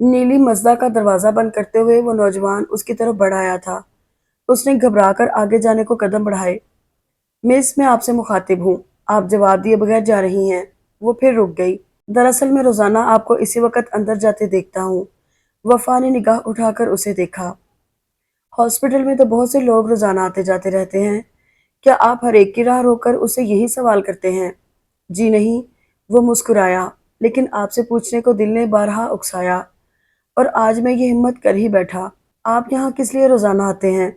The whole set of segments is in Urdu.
نیلی مزدا کا دروازہ بند کرتے ہوئے وہ نوجوان اس کی طرف بڑھ آیا تھا۔ اس نے گھبرا کر آگے جانے کو قدم بڑھائے۔ مس، میں آپ سے مخاطب ہوں، آپ جواب دیے بغیر جا رہی ہیں۔ وہ پھر رک گئی۔ دراصل میں روزانہ آپ کو اسی وقت اندر جاتے دیکھتا ہوں۔ وفا نے نگاہ اٹھا کر اسے دیکھا۔ ہاسپٹل میں تو بہت سے لوگ روزانہ آتے جاتے رہتے ہیں، کیا آپ ہر ایک کی راہ روک کر اسے یہی سوال کرتے ہیں؟ جی نہیں، وہ مسکرایا، لیکن آپ سے پوچھنے کو دل نے بارہا اکسایا، اور آج میں یہ ہمت کر ہی بیٹھا۔ آپ یہاں کس لیے روزانہ آتے ہیں؟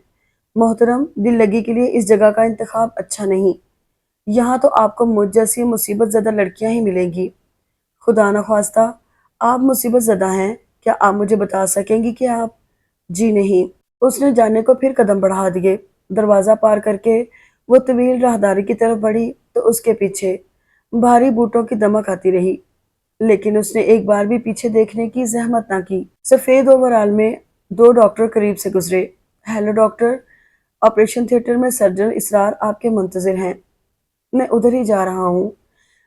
محترم، دل لگی کے لیے اس جگہ کا انتخاب اچھا نہیں۔ یہاں تو آپ کو مجھ جیسی مصیبت زدہ لڑکیاں ہی ملیں گی۔ خدا نخواستہ آپ مصیبت زدہ ہیں؟ کیا آپ مجھے بتا سکیں گی کہ آپ؟ جی نہیں۔ اس نے جانے کو پھر قدم بڑھا دیے۔ دروازہ پار کر کے وہ طویل راہداری کی طرف بڑھی تو اس کے پیچھے بھاری بوٹوں کی دمک آتی رہی، لیکن اس نے ایک بار بھی پیچھے دیکھنے کی زحمت نہ کی۔ سفید اوورال میں دو ڈاکٹر قریب سے گزرے۔ ہیلو ڈاکٹر، آپریشن تھیٹر میں سرجن اسرار آپ کے منتظر ہیں۔ میں ادھر ہی جا رہا ہوں۔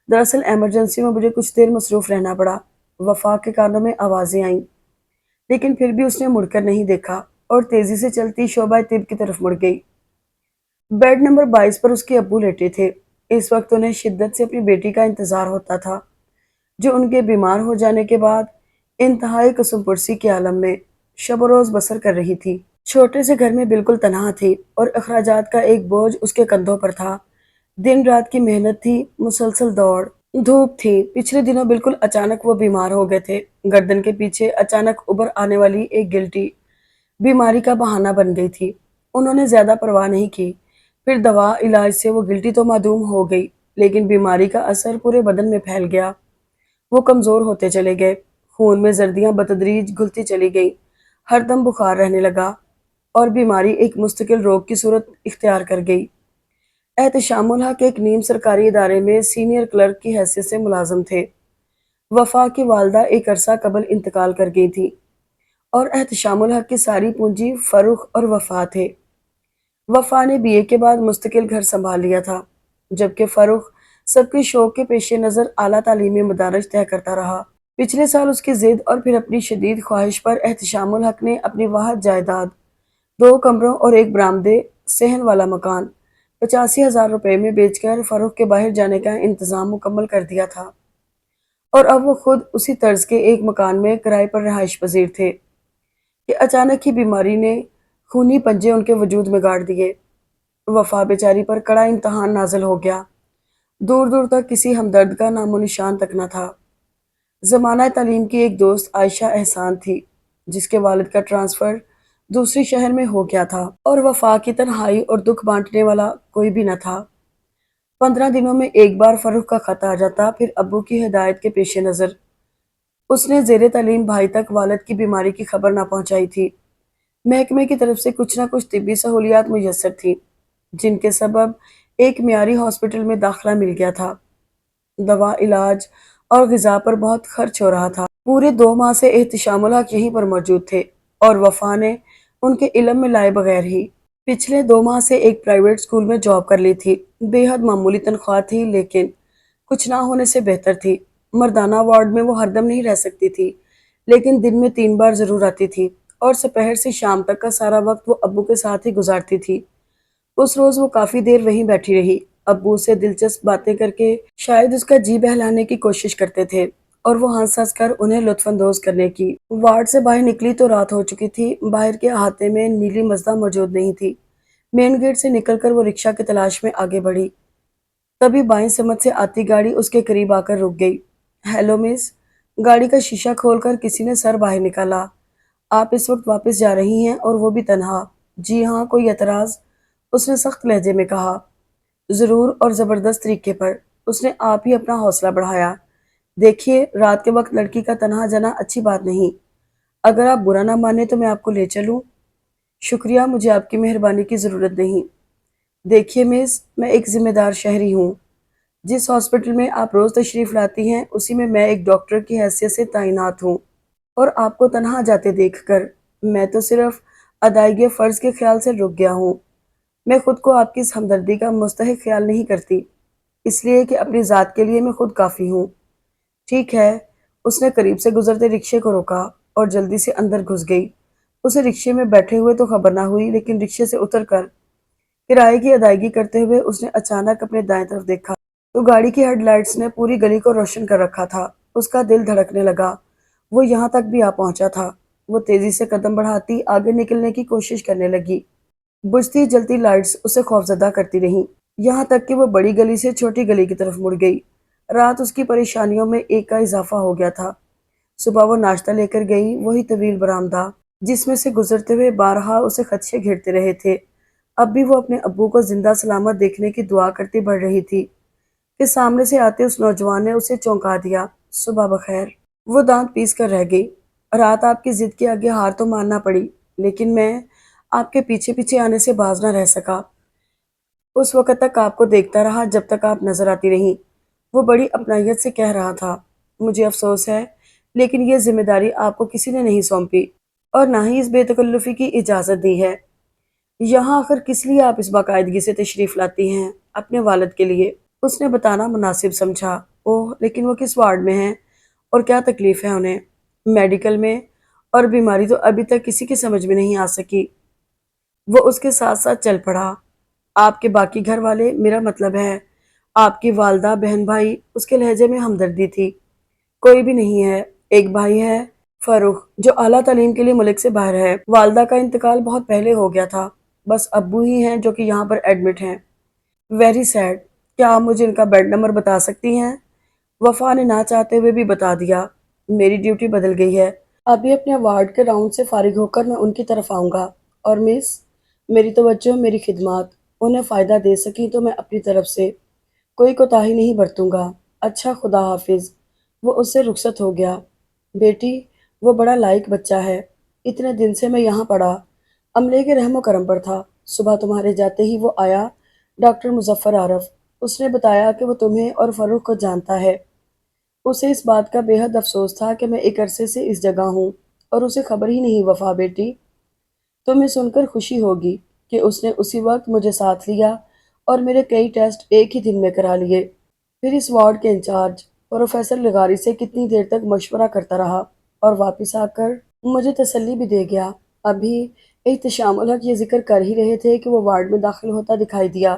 دراصل ایمرجنسی میں مجھے کچھ دیر مصروف رہنا پڑا۔ وفا کے کانوں میں آوازیں آئیں، لیکن پھر بھی اس نے مڑ کر نہیں دیکھا اور تیزی سے چلتی شعبہ طب کی طرف مڑ گئی۔ بیڈ نمبر 22 پر اس کے ابو لیٹے تھے۔ اس وقت انہیں شدت سے اپنی بیٹی کا انتظار ہوتا تھا، جو ان کے بیمار ہو جانے کے بعد انتہائی قسم پرسی کے عالم میں شب و روز بسر کر رہی تھی۔ چھوٹے سے گھر میں بالکل تنہا تھی اور اخراجات کا ایک بوجھ اس کے کندھوں پر تھا۔ دن رات کی محنت تھی، مسلسل دوڑ دھوپ تھی۔ پچھلے دنوں بالکل اچانک وہ بیمار ہو گئے تھے۔ گردن کے پیچھے اچانک ابھر آنے والی ایک گلٹی بیماری کا بہانہ بن گئی تھی۔ انہوں نے زیادہ پرواہ نہیں کی۔ پھر دوا علاج سے وہ گلٹی تو معدوم ہو گئی، لیکن بیماری کا اثر پورے بدن میں پھیل گیا۔ وہ کمزور ہوتے چلے گئے، خون میں زردیاں بتدریج گھلتی چلی گئی، ہر دم بخار رہنے لگا، اور بیماری ایک مستقل روگ کی صورت اختیار کر گئی۔ احتشام الحق ایک نیم سرکاری ادارے میں سینئر کلرک کی حیثیت سے ملازم تھے۔ وفا کی والدہ ایک عرصہ قبل انتقال کر گئی تھی، اور احتشام الحق کی ساری پونجی فروخ اور وفا تھے۔ وفا نے بی اے کے بعد مستقل گھر سنبھال لیا تھا، جبکہ فروخ سب کے شوق کے پیش نظر اعلیٰ تعلیمی مدارج طے کرتا رہا۔ پچھلے سال اس کی ضد اور پھر اپنی شدید خواہش پر احتشام الحق نے اپنی واحد جائیداد، 2 کمروں اور ایک برآمدے صحن والا مکان 85,000 روپے میں بیچ کر فروخ کے باہر جانے کا انتظام مکمل کر دیا تھا، اور اب وہ خود اسی طرز کے ایک مکان میں کرائے پر رہائش پذیر تھے کہ اچانک ہی بیماری نے خونی پنجے ان کے وجود میں گاڑ دیے۔ وفا بیچاری پر کڑا امتحان نازل ہو گیا۔ دور دور تک کسی ہمدرد کا نام و نشان تک نہ تھا۔ زمانہ تعلیم کی ایک دوست عائشہ احسان تھی، جس کے والد کا ٹرانسفر دوسری شہر میں ہو گیا تھا، اور وفا کی تنہائی اور دکھ بانٹنے والا کوئی بھی نہ تھا۔ 15 دنوں میں ایک بار فروخ کا خط آ جاتا، پھر ابو کی ہدایت کے پیش نظر اس نے زیر تعلیم بھائی تک والد کی بیماری کی خبر نہ پہنچائی تھی۔ محکمے کی طرف سے کچھ نہ کچھ طبی سہولیات میسر تھی، جن کے سبب ایک معیاری ہاسپٹل میں داخلہ مل گیا تھا۔ دوا، علاج اور غذا پر بہت خرچ ہو رہا تھا۔ پورے 2 ماہ سے احتشام الحق یہیں پر موجود تھے، اور وفا نے ان کے علم میں لائے بغیر ہی پچھلے 2 ماہ سے ایک پرائیویٹ اسکول میں جاب کر لی تھی۔ بے حد معمولی تنخواہ تھی، لیکن کچھ نہ ہونے سے بہتر تھی۔ مردانہ وارڈ میں وہ ہر دم نہیں رہ سکتی تھی، لیکن دن میں 3 بار ضرور آتی تھی، اور دوپہر سے شام تک کا سارا وقت وہ ابو کے ساتھ ہی گزارتی تھی۔ اس روز وہ کافی دیر وہیں بیٹھی رہی۔ ابو سے دلچسپ باتیں کر کے شاید اس کا جی بہلانے کی کوشش کرتے تھے، اور وہ ہنس ہنس کر انہیں لطف اندوز کرنے کی۔ وارڈ سے باہر نکلی تو رات ہو چکی تھی۔ باہر کے احاطے میں نیلی مزدا موجود نہیں تھی۔ مین گیٹ سے نکل کر وہ رکشہ کی تلاش میں آگے بڑھی۔ تبھی بائیں سمت سے آتی گاڑی اس کے قریب آ کر رک گئی۔ ہیلو مس، گاڑی کا شیشہ کھول کر کسی نے سر باہر نکالا۔ آپ اس وقت واپس جا رہی ہیں، اور وہ بھی تنہا؟ جی ہاں، کوئی اعتراض؟ اس نے سخت لہجے میں کہا۔ ضرور، اور زبردست طریقے پر۔ اس نے آپ ہی اپنا حوصلہ بڑھایا۔ دیکھیے، رات کے وقت لڑکی کا تنہا جانا اچھی بات نہیں۔ اگر آپ برا نہ مانیں تو میں آپ کو لے چلوں؟ شکریہ، مجھے آپ کی مہربانی کی ضرورت نہیں۔ دیکھیے مس، میں ایک ذمہ دار شہری ہوں۔ جس ہاسپٹل میں آپ روز تشریف لاتی ہیں، اسی میں میں ایک ڈاکٹر کی حیثیت سے تعینات ہوں، اور آپ کو تنہا جاتے دیکھ کر میں تو صرف ادائیگی فرض کے خیال سے رک گیا ہوں۔ میں خود کو آپ کی اس ہمدردی کا مستحق خیال نہیں کرتی، اس لیے کہ اپنی ذات کے لیے میں خود کافی ہوں۔ ٹھیک ہے، اس نے قریب سے گزرتے رکشے کو روکا۔ اور جلدی سے اندر گھس گئی۔ اسے رکشے میں بیٹھے ہوئے تو خبر نہ ہوئی، لیکن رکشے سے اتر کر کرائے کی ادائیگی کرتے ہوئے اس نے اچانک اپنے دائیں طرف دیکھا تو گاڑی کی ہیڈ لائٹس نے پوری گلی کو روشن کر رکھا تھا۔ اس کا دل دھڑکنے لگا، وہ یہاں تک بھی آ پہنچا تھا۔ وہ تیزی سے قدم بڑھاتی آگے نکلنے کی کوشش کرنے لگی۔ بجھتی جلتی لائٹس اسے خوفزدہ کرتی رہیں، یہاں تک کہ وہ بڑی گلی سے چھوٹی گلی کی طرف مڑ گئی۔ رات اس کی پریشانیوں میں ایک کا اضافہ ہو گیا تھا۔ صبح وہ ناشتہ لے کر گئی، وہی طویل برآمدہ جس میں سے گزرتے ہوئے بارہا اسے خدشے گھیرتے رہے تھے۔ اب بھی وہ اپنے ابو کو زندہ سلامت دیکھنے کی دعا کرتی بڑھ رہی تھی کہ سامنے سے آتے اس نوجوان نے اسے چونکا دیا۔ صبح بخیر۔ وہ دانت پیس کر رہ گئی۔ رات آپ کی ضد کے آگے ہار تو ماننا پڑی، لیکن میں آپ کے پیچھے پیچھے آنے سے باز نہ رہ سکا۔ اس وقت تک آپ کو دیکھتا رہا جب تک آپ نظر آتی رہیں۔ وہ بڑی اپنائیت سے کہہ رہا تھا، مجھے افسوس ہے لیکن یہ ذمہ داری آپ کو کسی نے نہیں سونپی اور نہ ہی اس بے تکلفی کی اجازت دی ہے۔ یہاں آخر کس لیے آپ اس باقاعدگی سے تشریف لاتی ہیں؟ اپنے والد کے لیے، اس نے بتانا مناسب سمجھا۔ اوہ، لیکن وہ کس وارڈ میں ہیں اور کیا تکلیف ہے انہیں؟ میڈیکل میں، اور بیماری تو ابھی تک کسی کے سمجھ میں نہیں آ سکی۔ وہ اس کے ساتھ ساتھ چل پڑا۔ آپ کے باقی گھر والے، میرا مطلب ہے آپ کی والدہ، بہن، بھائی؟ اس کے لہجے میں ہمدردی تھی۔ کوئی بھی نہیں ہے، ایک بھائی ہے فاروق، جو اعلیٰ تعلیم کے لیے ملک سے باہر ہے۔ والدہ کا انتقال بہت پہلے ہو گیا تھا، بس ابو ہی ہیں جو کہ یہاں پر ایڈمٹ ہیں۔ Very sad. کیا آپ مجھے ان کا بیڈ نمبر بتا سکتی ہیں؟ وفا نے نہ چاہتے ہوئے بھی بتا دیا۔ میری ڈیوٹی بدل گئی ہے، ابھی اپنے وارڈ کے راؤنڈ سے فارغ ہو کر میں ان کی طرف آؤں گا۔ اور مس، میری توجہ، میری خدمات انہیں فائدہ دے سکی تو میں اپنی طرف سے کوئی کوتاہی نہیں برتوں گا۔ اچھا، خدا حافظ۔ وہ اس سے رخصت ہو گیا۔ بیٹی، وہ بڑا لائق بچہ ہے۔ اتنے دن سے میں یہاں پڑا، عملے کے رحم و کرم پر تھا۔ صبح تمہارے جاتے ہی وہ آیا، ڈاکٹر مظفر عارف۔ اس نے بتایا کہ وہ تمہیں اور فاروق کو جانتا ہے۔ اسے اس بات کا بے حد افسوس تھا کہ میں ایک عرصے سے اس جگہ ہوں اور اسے خبر ہی نہیں۔ وفا بیٹی، تمہیں سن کر خوشی ہوگی کہ اس نے اسی وقت مجھے ساتھ لیا اور میرے کئی ٹیسٹ ایک ہی دن میں کرا لیے۔ پھر اس وارڈ کے انچارج پروفیسر لغاری سے کتنی دیر تک مشورہ کرتا رہا اور واپس آ کر مجھے تسلی بھی دے گیا۔ ابھی احتشام الحق یہ ذکر کر ہی رہے تھے کہ وہ وارڈ میں داخل ہوتا دکھائی دیا۔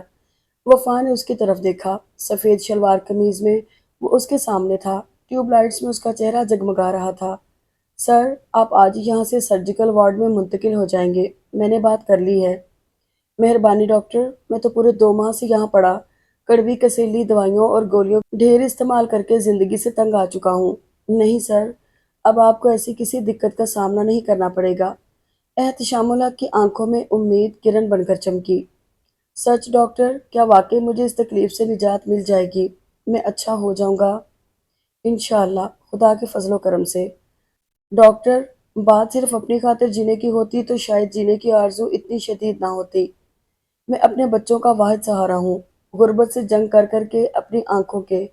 وفا نے اس کی طرف دیکھا۔ سفید شلوار قمیض میں وہ اس کے سامنے تھا، ٹیوب لائٹس میں اس کا چہرہ جگمگا رہا تھا۔ سر، آپ آج ہی یہاں سے سرجیکل وارڈ میں منتقل ہو جائیں گے، میں نے بات کر لی ہے۔ مہربانی ڈاکٹر، میں تو پورے 2 ماہ سے یہاں پڑا، کڑوی کسیلی دوائیوں اور گولیوں ڈھیر استعمال کر کے زندگی سے تنگ آ چکا ہوں۔ نہیں سر، اب آپ کو ایسی کسی دقت کا سامنا نہیں کرنا پڑے گا۔ احتشام الحق کی آنکھوں میں امید کرن بن کر چمکی۔ سچ ڈاکٹر، کیا واقعی مجھے اس تکلیف سے نجات مل جائے گی؟ میں اچھا ہو جاؤں گا انشاءاللہ، خدا کے فضل و کرم سے۔ ڈاکٹر، بات صرف اپنی خاطر جینے کی ہوتی تو شاید جینے کی آرزو اتنی شدید نہ ہوتی۔ میں اپنے بچوں کا واحد سہارا ہوں، غربت سے جنگ کر کر کے اپنی آنکھوں کے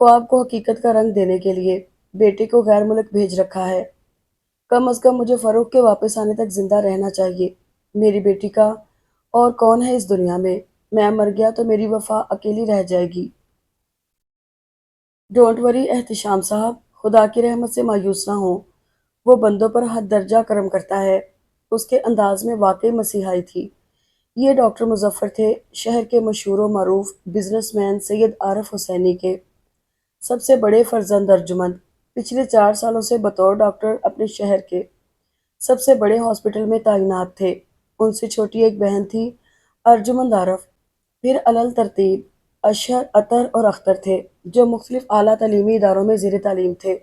خواب کو حقیقت کا رنگ دینے کے لیے بیٹے کو غیر ملک بھیج رکھا ہے۔ کم از کم مجھے فاروق کے واپس آنے تک زندہ رہنا چاہیے۔ میری بیٹی کا اور کون ہے اس دنیا میں؟ میں مر گیا تو میری وفا اکیلی رہ جائے گی۔ ڈونٹ وری احتشام صاحب، خدا کی رحمت سے مایوس نہ ہوں، وہ بندوں پر حد درجہ کرم کرتا ہے۔ اس کے انداز میں واقعی مسیحائی تھی۔ یہ ڈاکٹر مظفر تھے، شہر کے مشہور و معروف بزنس مین سید عارف حسینی کے سب سے بڑے فرزند ارجمند۔ پچھلے 4 سالوں سے بطور ڈاکٹر اپنے شہر کے سب سے بڑے ہاسپٹل میں تعینات تھے۔ ان سے چھوٹی ایک بہن تھی، ارجمند عارف۔ پھر علل ترتیب اشہر، اطہر اور اختر تھے، جو مختلف اعلیٰ تعلیمی اداروں میں زیر تعلیم تھے۔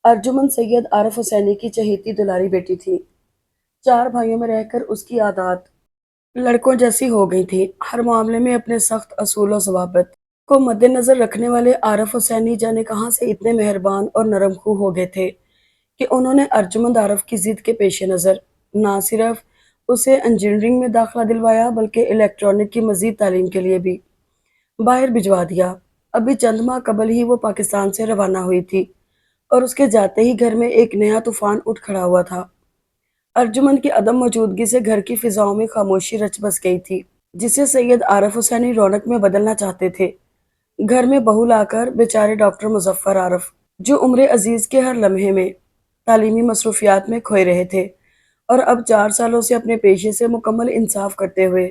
ارجمند سید عارف حسینی کی چہیتی دلاری بیٹی تھی۔ 4 بھائیوں میں رہ کر اس کی عادات لڑکوں جیسی ہو گئی تھی۔ ہر معاملے میں اپنے سخت اصول و ضوابط کو مد نظر رکھنے والے عارف حسینی جانے کہاں سے اتنے مہربان اور نرم خو ہو گئے تھے کہ انہوں نے ارجمند عارف کی ضد کے پیش نظر نہ صرف اسے انجینئرنگ میں داخلہ دلوایا بلکہ الیکٹرانک کی مزید تعلیم کے لیے بھی باہر بھجوا دیا۔ ابھی چند ماہ قبل ہی وہ پاکستان سے روانہ ہوئی تھی اور اس کے جاتے ہی گھر میں ایک نیا طوفان اٹھ کھڑا ہوا تھا۔ ارجمند کی عدم موجودگی سے گھر کی فضاؤں میں خاموشی رچ بس گئی تھی، جسے سید عارف حسینی رونق میں بدلنا چاہتے تھے۔ گھر میں بہو لا کر بیچارے ڈاکٹر مظفر عارف، جو عمر عزیز کے ہر لمحے میں تعلیمی مصروفیات میں کھوئے رہے تھے اور اب 4 سالوں سے اپنے پیشے سے مکمل انصاف کرتے ہوئے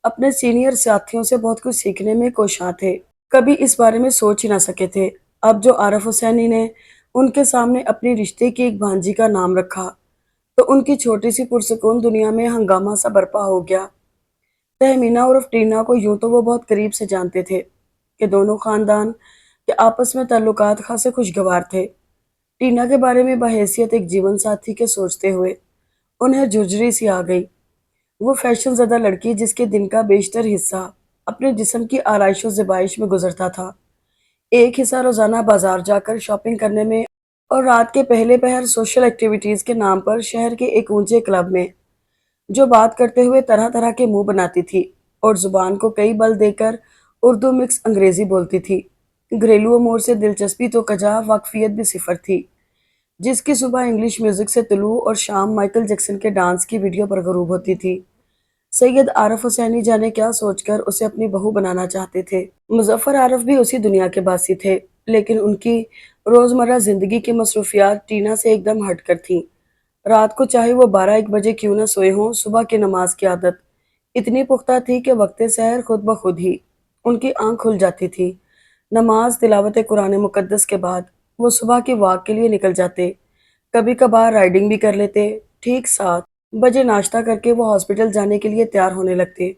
اپنے سینئر ساتھیوں سے بہت کچھ سیکھنے میں کوشاں تھے۔ کبھی اس بارے میں سوچ ہی نہ سکے تھے۔ اب جو عارف حسینی نے ان کے سامنے اپنی رشتے کی ایک بھانجی کا نام رکھا تو ان کی چھوٹی سی پرسکون دنیا میں ہنگامہ سا برپا ہو گیا۔ تہمینہ عرف ٹینا کو یوں تو وہ بہت قریب سے جانتے تھے کہ دونوں خاندان کے آپس میں تعلقات خاصے خوشگوار تھے۔ ٹینا کے بارے میں بحیثیت ایک جیون ساتھی کے سوچتے ہوئے انہیں جھرجھری سی آ گئی۔ وہ فیشن زدہ لڑکی جس کے دن کا بیشتر حصہ اپنے جسم کی آرائش و زیبائش میں گزرتا تھا، ایک حصہ روزانہ بازار جا کر شاپنگ کرنے میں اور رات کے پہلے پہر سوشل ایکٹیویٹیز کے نام پر شہر کے ایک اونچے کلب میں جو بات کرتے ہوئے طرح طرح کے منہ بناتی تھی اور زبان کو کئی بل دے کر اردو مکس انگریزی بولتی تھی۔ گھریلو امور سے دلچسپی تو کجا، واقفیت بھی صفر تھی، جس کی صبح انگلش میوزک سے طلوع اور شام مائیکل جیکسن کے ڈانس کی ویڈیو پر غروب ہوتی تھی۔ سید عارف حسینی جانے کیا سوچ کر اسے اپنی بہو بنانا چاہتے تھے۔ مظفر عارف بھی اسی دنیا کے باسی تھے، لیکن ان کی روزمرہ زندگی کی مصروفیات ٹینا سے ایک دم ہٹ کر تھیں۔ رات کو چاہے وہ 12-1 بجے کیوں نہ سوئے ہوں، صبح کی نماز کی عادت اتنی پختہ تھی کہ وقت سحر خود بخود ہی ان کی آنکھ کھل جاتی تھی۔ نماز، تلاوت قرآن مقدس کے بعد وہ صبح کی واک کے لیے نکل جاتے، کبھی کبھار رائڈنگ بھی کر لیتے۔ ٹھیک 7 بجے ناشتہ کر کے وہ ہاسپٹل جانے کے لیے تیار ہونے لگتے۔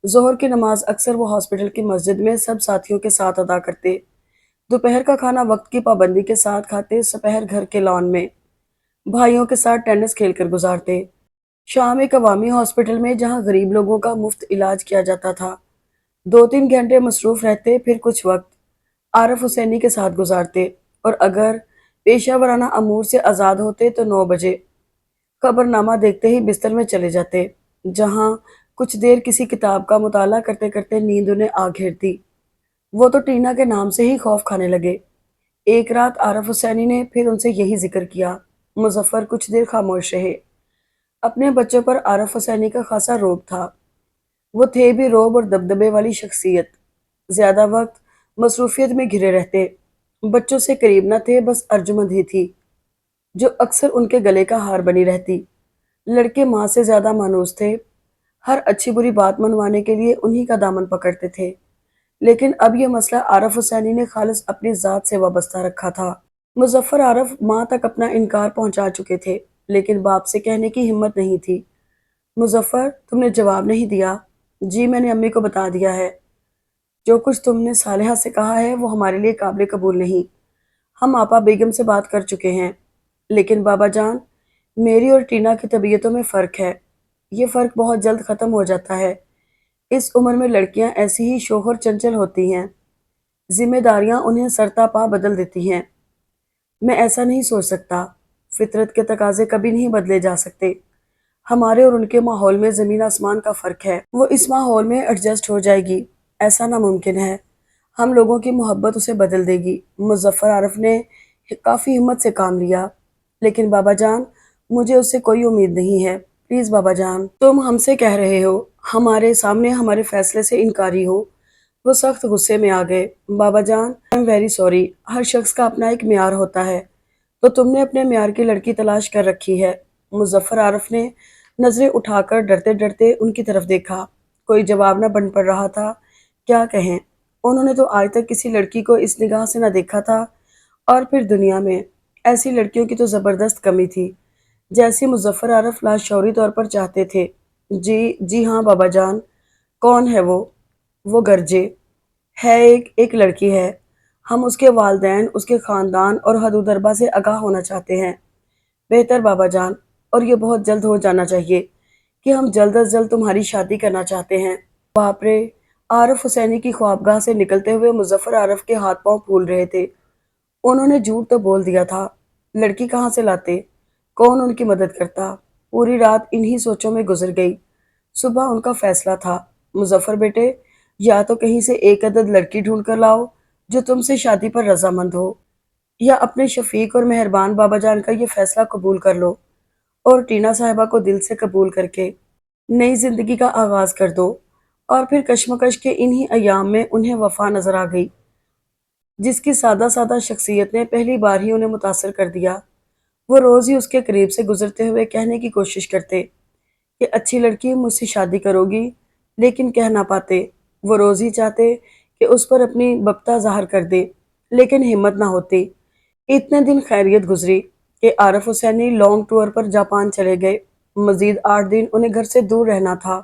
ظہر کی نماز اکثر وہ ہاسپٹل کی مسجد میں سب ساتھیوں کے ساتھ ادا کرتے۔ دوپہر کا کھانا وقت کی پابندی کے ساتھ کھاتے، سپہر گھر کے لان میں بھائیوں کے ساتھ ٹینس کھیل کر گزارتے۔ شام ایک عوامی ہاسپٹل میں جہاں غریب لوگوں کا مفت علاج کیا جاتا تھا 2-3 گھنٹے مصروف رہتے، پھر کچھ وقت عارف حسینی کے ساتھ گزارتے اور اگر پیشہ ورانہ امور سے آزاد ہوتے تو 9 بجے خبر نامہ دیکھتے ہی بستر میں چلے جاتے، جہاں کچھ دیر کسی کتاب کا مطالعہ کرتے کرتے نیند انہیں آ گھیرتی۔ وہ تو ٹینا کے نام سے ہی خوف کھانے لگے۔ ایک رات عارف حسینی نے پھر ان سے یہی ذکر کیا۔ مظفر کچھ دیر خاموش رہے۔ اپنے بچوں پر عارف حسینی کا خاصا روب تھا۔ وہ تھے بھی روب اور دبدبے والی شخصیت، زیادہ وقت مصروفیت میں گھرے رہتے، بچوں سے قریب نہ تھے، بس ارجمند ہی تھی جو اکثر ان کے گلے کا ہار بنی رہتی۔ لڑکے ماں سے زیادہ مانوس تھے، ہر اچھی بری بات منوانے کے لیے انہی کا دامن پکڑتے تھے، لیکن اب یہ مسئلہ عارف حسینی نے خالص اپنی ذات سے وابستہ رکھا تھا۔ مظفر عارف ماں تک اپنا انکار پہنچا چکے تھے، لیکن باپ سے کہنے کی ہمت نہیں تھی۔ مظفر، تم نے جواب نہیں دیا؟ جی، میں نے امی کو بتا دیا ہے۔ جو کچھ تم نے صالحہ سے کہا ہے وہ ہمارے لیے قابل قبول نہیں۔ ہم آپا بیگم سے بات کر چکے ہیں، لیکن بابا جان، میری اور ٹینا کی طبیعتوں میں فرق ہے۔ یہ فرق بہت جلد ختم ہو جاتا ہے۔ اس عمر میں لڑکیاں ایسی ہی شوخر چنچل ہوتی ہیں، ذمہ داریاں انہیں سرتا پا بدل دیتی ہیں۔ میں ایسا نہیں سوچ سکتا۔ فطرت کے تقاضے کبھی نہیں بدلے جا سکتے۔ ہمارے اور ان کے ماحول میں زمین آسمان کا فرق ہے۔ وہ اس ماحول میں ایڈجسٹ ہو جائے گی، ایسا ناممکن ہے۔ ہم لوگوں کی محبت اسے بدل دے گی۔ مظفر عارف نے کافی ہمت سے کام لیا۔ لیکن بابا جان، مجھے اس سے کوئی امید نہیں ہے۔ پلیز بابا جان، تم ہم سے کہہ رہے ہو، ہمارے سامنے ہمارے فیصلے سے انکاری ہو۔ وہ سخت غصے میں آ گئے۔ بابا جان، آئی ایم ویری سوری۔ ہر شخص کا اپنا ایک معیار ہوتا ہے، تو تم نے اپنے معیار کی لڑکی تلاش کر رکھی ہے۔ مظفر عارف نے نظریں اٹھا کر ڈرتے ڈرتے ان کی طرف دیکھا۔ کوئی جواب نہ بن پڑ رہا تھا۔ کیا کہیں؟ انہوں نے تو آج تک کسی لڑکی کو اس نگاہ سے نہ دیکھا تھا، اور پھر دنیا میں ایسی لڑکیوں کی تو زبردست کمی تھی جیسی مظفر عارف لاشعوری طور پر چاہتے تھے۔ جی ہاں بابا جان۔ کون ہے وہ؟ وہ گرجے ہے، ایک لڑکی ہے۔ ہم اس کے والدین، اس کے خاندان اور حدود اربا سے آگاہ ہونا چاہتے ہیں۔ بہتر بابا جان، اور یہ بہت جلد ہو جانا چاہیے کہ ہم جلد از جلد تمہاری شادی کرنا چاہتے ہیں۔ باپ رے! عارف حسینی کی خوابگاہ سے نکلتے ہوئے مظفر عارف کے ہاتھ پاؤں پھول رہے تھے۔ انہوں نے جھوٹ تو بول دیا تھا، لڑکی کہاں سے لاتے؟ کون ان کی مدد کرتا؟ پوری رات انہی سوچوں میں گزر گئی۔ صبح ان کا فیصلہ تھا، مظفر بیٹے، یا تو کہیں سے ایک عدد لڑکی ڈھونڈ کر لاؤ جو تم سے شادی پر رضامند ہو، یا اپنے شفیق اور مہربان بابا جان کا یہ فیصلہ قبول کر لو اور ٹینا صاحبہ کو دل سے قبول کر کے نئی زندگی کا آغاز کر دو۔ اور پھر کشمکش کے انہی ایام میں انہیں وفا نظر آ گئی، جس کی سادہ سادہ شخصیت نے پہلی بار ہی انہیں متاثر کر دیا۔ وہ روز ہی اس کے قریب سے گزرتے ہوئے کہنے کی کوشش کرتے کہ اچھی لڑکی مجھ سے شادی کرو گی، لیکن کہہ نہ پاتے۔ وہ روز ہی چاہتے کہ اس پر اپنی بپتا ظاہر کر دے، لیکن ہمت نہ ہوتی۔ اتنے دن خیریت گزری کہ عارف حسینی لانگ ٹور پر جاپان چلے گئے۔ مزید 8 دن انہیں گھر سے دور رہنا تھا۔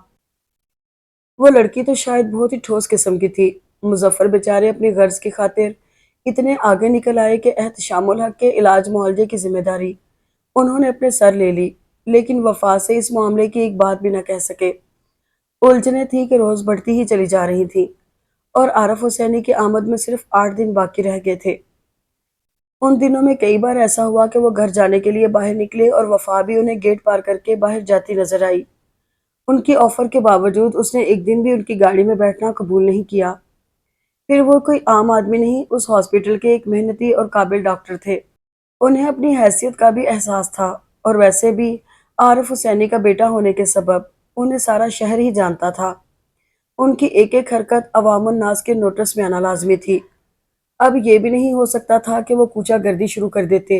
وہ لڑکی تو شاید بہت ہی ٹھوس قسم کی تھی۔ مظفر بیچارے اپنی غرض کی خاطر اتنے آگے نکل آئے کہ احتشام الحق کے علاج معالجے کی ذمہ داری انہوں نے اپنے سر لے لی، لیکن وفا سے اس معاملے کی ایک بات بھی نہ کہہ سکے۔ الجھنیں تھی کہ روز بڑھتی ہی چلی جا رہی تھی، اور عارف حسینی کی آمد میں صرف 8 دن باقی رہ گئے تھے۔ ان دنوں میں کئی بار ایسا ہوا کہ وہ گھر جانے کے لیے باہر نکلے اور وفا بھی انہیں گیٹ پار کر کے باہر جاتی نظر آئی۔ ان کی آفر کے باوجود اس نے ایک دن بھی ان کی گاڑی میں بیٹھنا قبول نہیں کیا۔ پھر وہ کوئی عام آدمی نہیں، اس ہاسپٹل کے ایک محنتی اور قابل ڈاکٹر تھے۔ انہیں اپنی حیثیت کا بھی احساس تھا، اور ویسے بھی عارف حسینی کا بیٹا ہونے کے سبب انہیں سارا شہر ہی جانتا تھا۔ ان کی ایک ایک حرکت عوام الناس کے نوٹس میں آنا لازمی تھی۔ اب یہ بھی نہیں ہو سکتا تھا کہ وہ کوچہ گردی شروع کر دیتے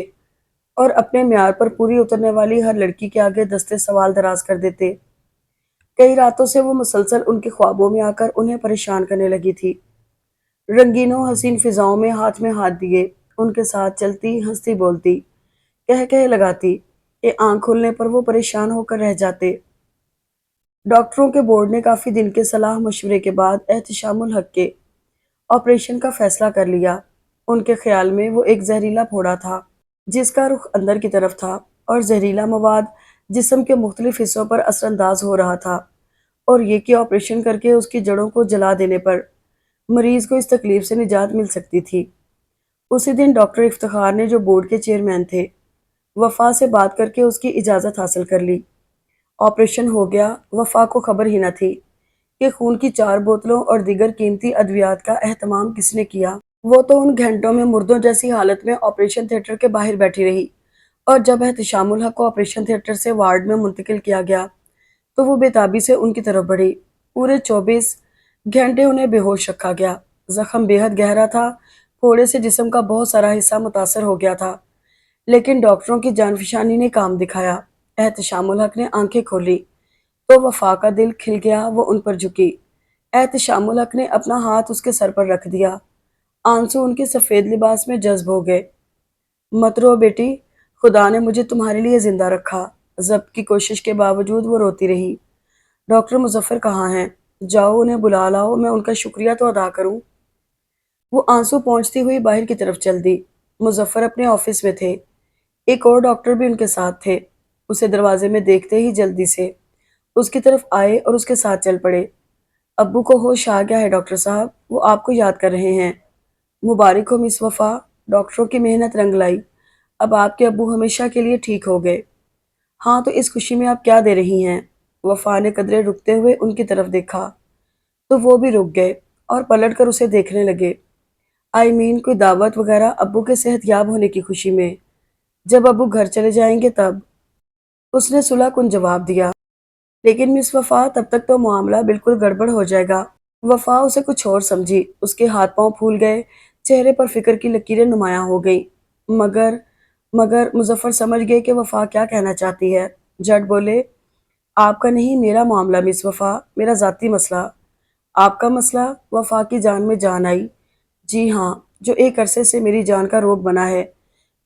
اور اپنے معیار پر پوری اترنے والی ہر لڑکی کے آگے دستے سوال دراز کر دیتے۔ کئی راتوں سے وہ مسلسل ان کے خوابوں میں آ کر انہیں پریشان کرنے لگی تھی۔ رنگینوں حسین فضاؤں میں ہاتھ دیے ان کے ساتھ چلتی، ہنستی، بولتی، کہہ لگاتی کہ آنکھ کھلنے پر وہ پریشان ہو کر رہ جاتے۔ ڈاکٹروں کے بورڈ نے کافی دن کے صلاح مشورے کے بعد احتشام الحق کے آپریشن کا فیصلہ کر لیا۔ ان کے خیال میں وہ ایک زہریلا پھوڑا تھا جس کا رخ اندر کی طرف تھا، اور زہریلا مواد جسم کے مختلف حصوں پر اثر انداز ہو رہا تھا، اور یہ کہ آپریشن کر کے اس کی جڑوں کو جلا دینے پر مریض کو اس تکلیف سے نجات مل سکتی تھی۔ اسی دن ڈاکٹر افتخار نے، جو بورڈ کے چیئرمین تھے، وفا سے بات کر کے اس کی اجازت حاصل کر لی۔ آپریشن ہو گیا۔ وفا کو خبر ہی نہ تھی کہ خون کی 4 بوتلوں اور دیگر قیمتی ادویات کا اہتمام کس نے کیا۔ وہ تو ان گھنٹوں میں مردوں جیسی حالت میں آپریشن تھیٹر کے باہر بیٹھی رہی، اور جب احتشام الحق کو آپریشن تھیٹر سے وارڈ میں منتقل کیا گیا تو وہ بے تابی سے ان کی طرف بڑھی۔ پورے 24 گھنٹے انہیں بے ہوش رکھا گیا۔ زخم بے حد گہرا تھا، پھوڑے سے جسم کا بہت سارا حصہ متاثر ہو گیا تھا، لیکن ڈاکٹروں کی جانفشانی نے کام دکھایا۔ احتشام الحق نے آنکھیں کھولی تو وفا کا دل کھل گیا۔ وہ ان پر جھکی۔ احتشام الحق نے اپنا ہاتھ اس کے سر پر رکھ دیا۔ آنسو ان کے سفید لباس میں جذب ہو گئے۔ مت رو بیٹی، خدا نے مجھے تمہارے لیے زندہ رکھا۔ ضبط کی کوشش کے باوجود وہ روتی رہی۔ ڈاکٹر مظفر کہاں ہیں؟ جاؤ انہیں بلا لاؤ، میں ان کا شکریہ تو ادا کروں۔ وہ آنسو پہنچتی ہوئی باہر کی طرف چل دی۔ مظفر اپنے آفس میں تھے۔ ایک اور ڈاکٹر بھی ان کے ساتھ تھے۔ اسے دروازے میں دیکھتے ہی جلدی سے اس کی طرف آئے اور اس کے ساتھ چل پڑے۔ ابو کو ہوش آ گیا ہے ڈاکٹر صاحب، وہ آپ کو یاد کر رہے ہیں۔ مبارک ہو مس وفا، ڈاکٹروں کی محنت رنگ لائی، اب آپ کے ابو ہمیشہ کے لیے ٹھیک ہو گئے۔ ہاں تو اس خوشی میں آپ کیا دے رہی ہیں؟ وفا نے قدرے رکتے ہوئے ان کی طرف دیکھا تو وہ بھی رک گئے اور پلٹ کر اسے دیکھنے لگے۔ کوئی دعوت وغیرہ ابو کے صحت یاب ہونے کی خوشی میں؟ جب ابو گھر چلے جائیں گے تب، اس نے صلح کن جواب دیا۔ لیکن مس وفا، تب تک تو معاملہ بالکل گڑبڑ ہو جائے گا۔ وفا اسے کچھ اور سمجھی۔ اس کے ہاتھ پاؤں پھول گئے، چہرے پر فکر کی لکیریں نمایاں ہو گئیں۔ مگر مظفر سمجھ گئے کہ وفا کیا کہنا چاہتی ہے۔ جھٹ بولے، آپ کا نہیں، میرا معاملہ مس وفا، میرا ذاتی مسئلہ۔ آپ کا مسئلہ؟ وفا کی جان میں جان آئی۔ جی ہاں، جو ایک عرصے سے میری جان کا روگ بنا ہے۔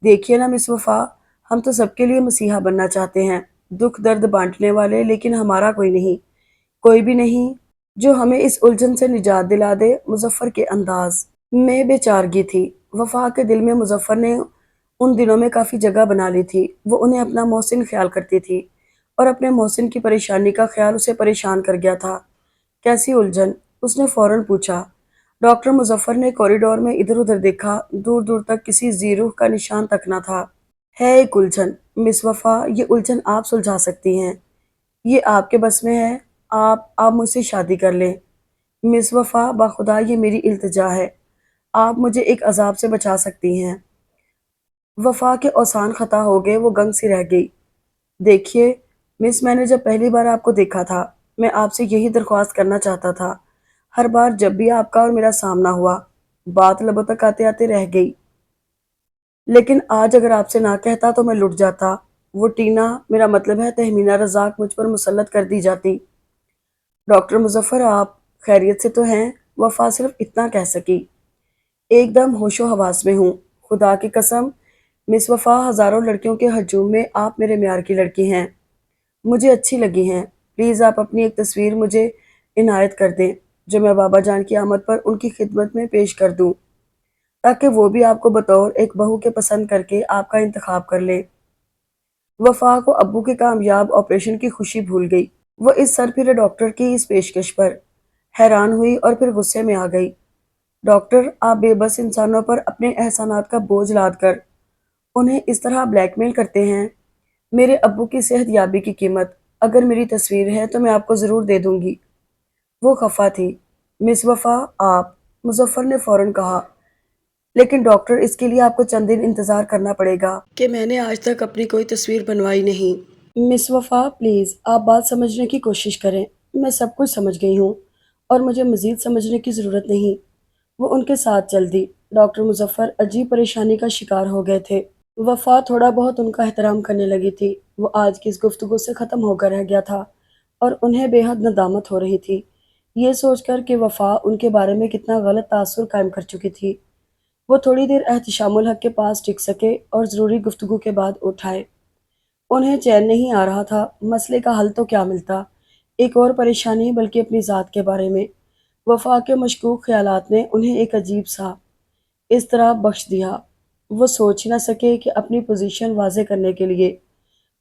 دیکھیے نا مس وفا، ہم تو سب کے لیے مسیحا بننا چاہتے ہیں، دکھ درد بانٹنے والے، لیکن ہمارا کوئی بھی نہیں جو ہمیں اس الجھن سے نجات دلا دے۔ مظفر کے انداز میں بے چارگی تھی۔ وفا کے دل میں مظفر نے ان دنوں میں کافی جگہ بنا لی تھی۔ وہ انہیں اپنا محسن خیال کرتی تھی، اور اپنے محسن کی پریشانی کا خیال اسے پریشان کر گیا تھا۔ کیسی الجھن؟ اس نے فوراً پوچھا۔ ڈاکٹر مظفر نے کوریڈور میں ادھر ادھر دیکھا۔ دور دور تک کسی زیرو کا نشان تک نہ تھا۔ ہے ایک الجھن مس وفا، یہ الجھن آپ سلجھا سکتی ہیں، یہ آپ کے بس میں ہے۔ آپ مجھ سے شادی کر لیں مس وفا، بخدا یہ میری التجا ہے، آپ مجھے ایک عذاب سے بچا سکتی ہیں۔ وفا کے اوسان خطا ہو گئے، وہ گنگ سی رہ گئی۔ دیکھیے مس، میں نے جب پہلی بار آپ کو دیکھا تھا، میں آپ سے یہی درخواست کرنا چاہتا تھا۔ ہر بار جب بھی آپ کا اور میرا سامنا ہوا، بات لبوں تک آتے آتے رہ گئی۔ لیکن آج اگر آپ سے نہ کہتا تو میں لٹ جاتا۔ وہ ٹینا، میرا مطلب ہے تہمینہ رزاق مجھ پر مسلط کر دی جاتی۔ ڈاکٹر مظفر، آپ خیریت سے تو ہیں؟ وفا صرف اتنا کہہ سکی۔ ایک دم ہوش و حواس میں ہوں، خدا کی قسم۔ مس وفا، ہزاروں لڑکیوں کے ہجوم میں آپ میرے معیار کی لڑکی ہیں، مجھے اچھی لگی ہیں۔ پلیز آپ اپنی ایک تصویر مجھے عنایت کر دیں جو میں بابا جان کی آمد پر ان کی خدمت میں پیش کر دوں، تاکہ وہ بھی آپ کو بطور ایک بہو کے پسند کر کے آپ کا انتخاب کر لے۔ وفا کو ابو کے کامیاب آپریشن کی خوشی بھول گئی۔ وہ اس سر پھرے ڈاکٹر کی اس پیشکش پر حیران ہوئی اور پھر غصے میں آ گئی۔ ڈاکٹر، آپ بے بس انسانوں پر اپنے احسانات کا بوجھ لاد کر انہیں اس طرح بلیک میل کرتے ہیں۔ میرے ابو کی صحت یابی کی قیمت اگر میری تصویر ہے تو میں آپ کو ضرور دے دوں گی۔ وہ خفا تھی۔ مس وفا، آپ، مظفر نے فوراً کہا، لیکن ڈاکٹر، اس کے لیے آپ کو چند دن انتظار کرنا پڑے گا کہ میں نے آج تک اپنی کوئی تصویر بنوائی نہیں۔ مس وفا، پلیز آپ بات سمجھنے کی کوشش کریں۔ میں سب کچھ سمجھ گئی ہوں اور مجھے مزید سمجھنے کی ضرورت نہیں۔ وہ ان کے ساتھ چل دی۔ ڈاکٹر مظفر عجیب پریشانی کا شکار ہو گئے تھے۔ وفا تھوڑا بہت ان کا احترام کرنے لگی تھی۔ وہ آج کی اس گفتگو سے ختم ہو کر رہ گیا تھا اور انہیں بے حد ندامت ہو رہی تھی، یہ سوچ کر کہ وفا ان کے بارے میں کتنا غلط تاثر قائم کر چکی تھی۔ وہ تھوڑی دیر احتشام الحق کے پاس ٹک سکے اور ضروری گفتگو کے بعد اٹھ آئے۔ انہیں چین نہیں آ رہا تھا، مسئلے کا حل تو کیا ملتا، ایک اور پریشانی بلکہ اپنی ذات کے بارے میں۔ وفا کے مشکوک خیالات نے انہیں ایک عجیب سا اضطراب بخش دیا۔ وہ سوچ نہ سکے کہ اپنی پوزیشن واضح کرنے کے لیے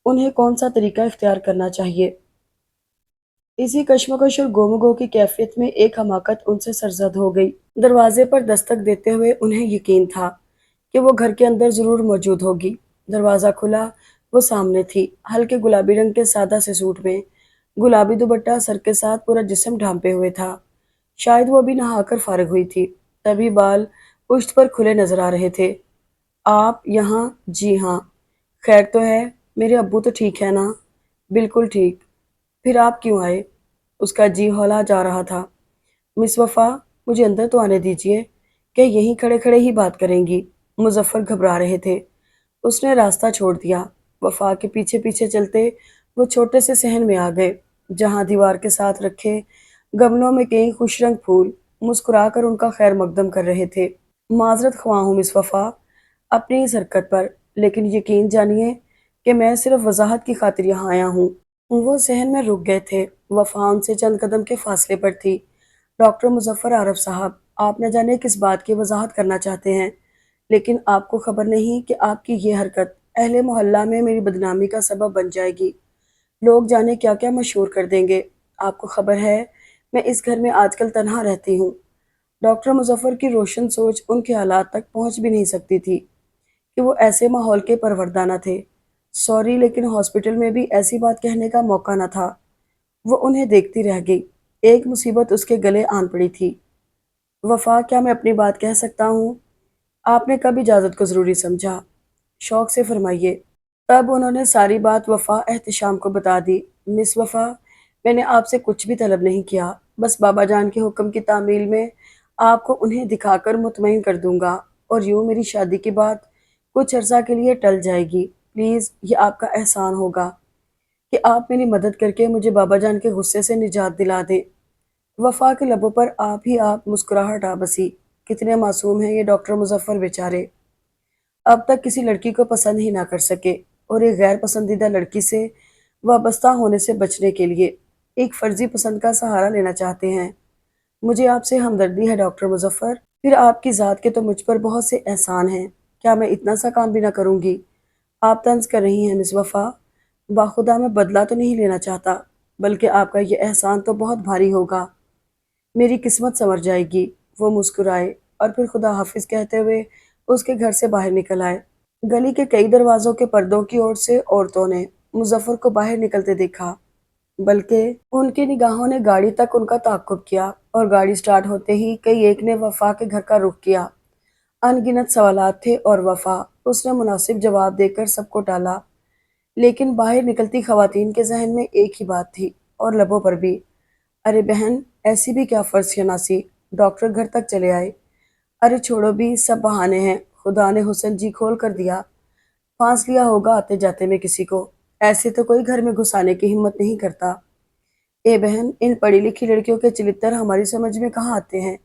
انہیں کون سا طریقہ اختیار کرنا چاہیے۔ اسی کشمکش اور گومگو کی کیفیت میں ایک حماقت ان سے سرزد ہو گئی۔ دروازے پر دستک دیتے ہوئے انہیں یقین تھا کہ وہ گھر کے اندر ضرور موجود ہوگی۔ دروازہ کھلا، وہ سامنے تھی، ہلکے گلابی رنگ کے سادہ سے سوٹ میں، گلابی دوپٹہ سر کے ساتھ پورا جسم ڈھانپے ہوئے تھا۔ شاید وہ ابھی نہا کر فارغ ہوئی تھی، تبھی بال پشت پر کھلے نظر آ رہے تھے۔ آپ یہاں؟ جی ہاں۔ خیر تو ہے؟ میرے ابو تو ٹھیک ہے نا؟ بالکل ٹھیک۔ پھر آپ کیوں آئے؟ اس کا جی ہلا جا رہا تھا۔ مس وفا، مجھے اندر تو آنے دیجیے، کہ یہیں کھڑے کھڑے ہی بات کریں گی؟ مظفر گھبرا رہے تھے۔ اس نے راستہ چھوڑ دیا۔ وفا کے پیچھے پیچھے چلتے وہ چھوٹے سے صحن میں آ گئے، جہاں دیوار کے ساتھ رکھے گملوں میں کئی خوش رنگ پھول مسکرا کر ان کا خیر مقدم کر رہے تھے۔ معذرت خواہ ہوں مس وفا اپنی اس حرکت پر، لیکن یقین جانیے کہ میں صرف وضاحت کی خاطر یہاں آیا ہوں۔ وہ صحن میں رک گئے تھے۔ وفا ان سے چند قدم کے فاصلے پر تھی۔ ڈاکٹر مظفر عارف صاحب، آپ نہ جانے کس بات کی وضاحت کرنا چاہتے ہیں، لیکن آپ کو خبر نہیں کہ آپ کی یہ حرکت اہل محلہ میں میری بدنامی کا سبب بن جائے گی۔ لوگ جانے کیا کیا مشہور کر دیں گے۔ آپ کو خبر ہے میں اس گھر میں آج کل تنہا رہتی ہوں۔ ڈاکٹر مظفر کی روشن سوچ ان کے حالات تک پہنچ بھی نہیں سکتی تھی کہ وہ ایسے ماحول کے پروردہ نہ تھے۔ سوری، لیکن ہاسپٹل میں بھی ایسی بات کہنے کا موقع نہ تھا۔ وہ انہیں دیکھتی رہ گئی۔ ایک مصیبت اس کے گلے آن پڑی تھی۔ وفا، کیا میں اپنی بات کہہ سکتا ہوں؟ آپ نے کب اجازت کو ضروری سمجھا؟ شوق سے فرمائیے۔ تب انہوں نے ساری بات وفا احتشام کو بتا دی۔ مس وفا، میں نے آپ سے کچھ بھی طلب نہیں کیا، بس بابا جان کے حکم کی تعمیل میں آپ کو انہیں دکھا کر مطمئن کر دوں گا، اور یوں میری شادی کی بات کچھ عرصہ کے لیے ٹل جائے گی۔ پلیز، یہ آپ کا احسان ہوگا کہ آپ میری مدد کر کے مجھے بابا جان کے غصے سے نجات دلا دیں۔ وفا کے لبوں پر آپ مسکراہٹ آ بسی۔ کتنے معصوم ہیں یہ ڈاکٹر مظفر بیچارے، اب تک کسی لڑکی کو پسند ہی نہ کر سکے، اور ایک غیر پسندیدہ لڑکی سے وابستہ ہونے سے بچنے کے لیے ایک فرضی پسند کا سہارا لینا چاہتے ہیں۔ مجھے آپ سے ہمدردی ہے ڈاکٹر مظفر، پھر آپ کی ذات کے تو مجھ پر بہت سے احسان ہیں، کیا میں اتنا سا کام بھی نہ کروں گی؟ آپ طنز کر رہی ہیں مس وفا، باخدا میں بدلہ تو نہیں لینا چاہتا، بلکہ آپ کا یہ احسان تو بہت بھاری ہوگا، میری قسمت سنور جائے گی۔ وہ مسکرائے اور پھر خدا حافظ کہتے ہوئے اس کے گھر سے باہر نکل آئے۔ گلی کے کئی دروازوں کے پردوں کی اور سے عورتوں نے مظفر کو باہر نکلتے دیکھا، بلکہ ان کی نگاہوں نے گاڑی تک ان کا تعاقب کیا، اور گاڑی سٹارٹ ہوتے ہی کئی ایک نے وفا کے گھر کا رخ کیا۔ ان گنت سوالات تھے اور وفا، اس نے مناسب جواب دے کر سب کو ٹالا، لیکن باہر نکلتی خواتین کے ذہن میں ایک ہی بات تھی اور لبوں پر بھی، ارے بہن، ایسی بھی کیا فرض شناسی؟ ڈاکٹر گھر تک چلے آئے۔ ارے چھوڑو بھی، سب بہانے ہیں، خدا نے حسن جی کھول کر دیا، پھانس لیا ہوگا آتے جاتے میں کسی کو، ایسے تو کوئی گھر میں گھس آنے کی ہمت نہیں کرتا۔ اے بہن، ان پڑھی لکھی لڑکیوں کے چلتر ہماری سمجھ میں کہاں آتے ہیں،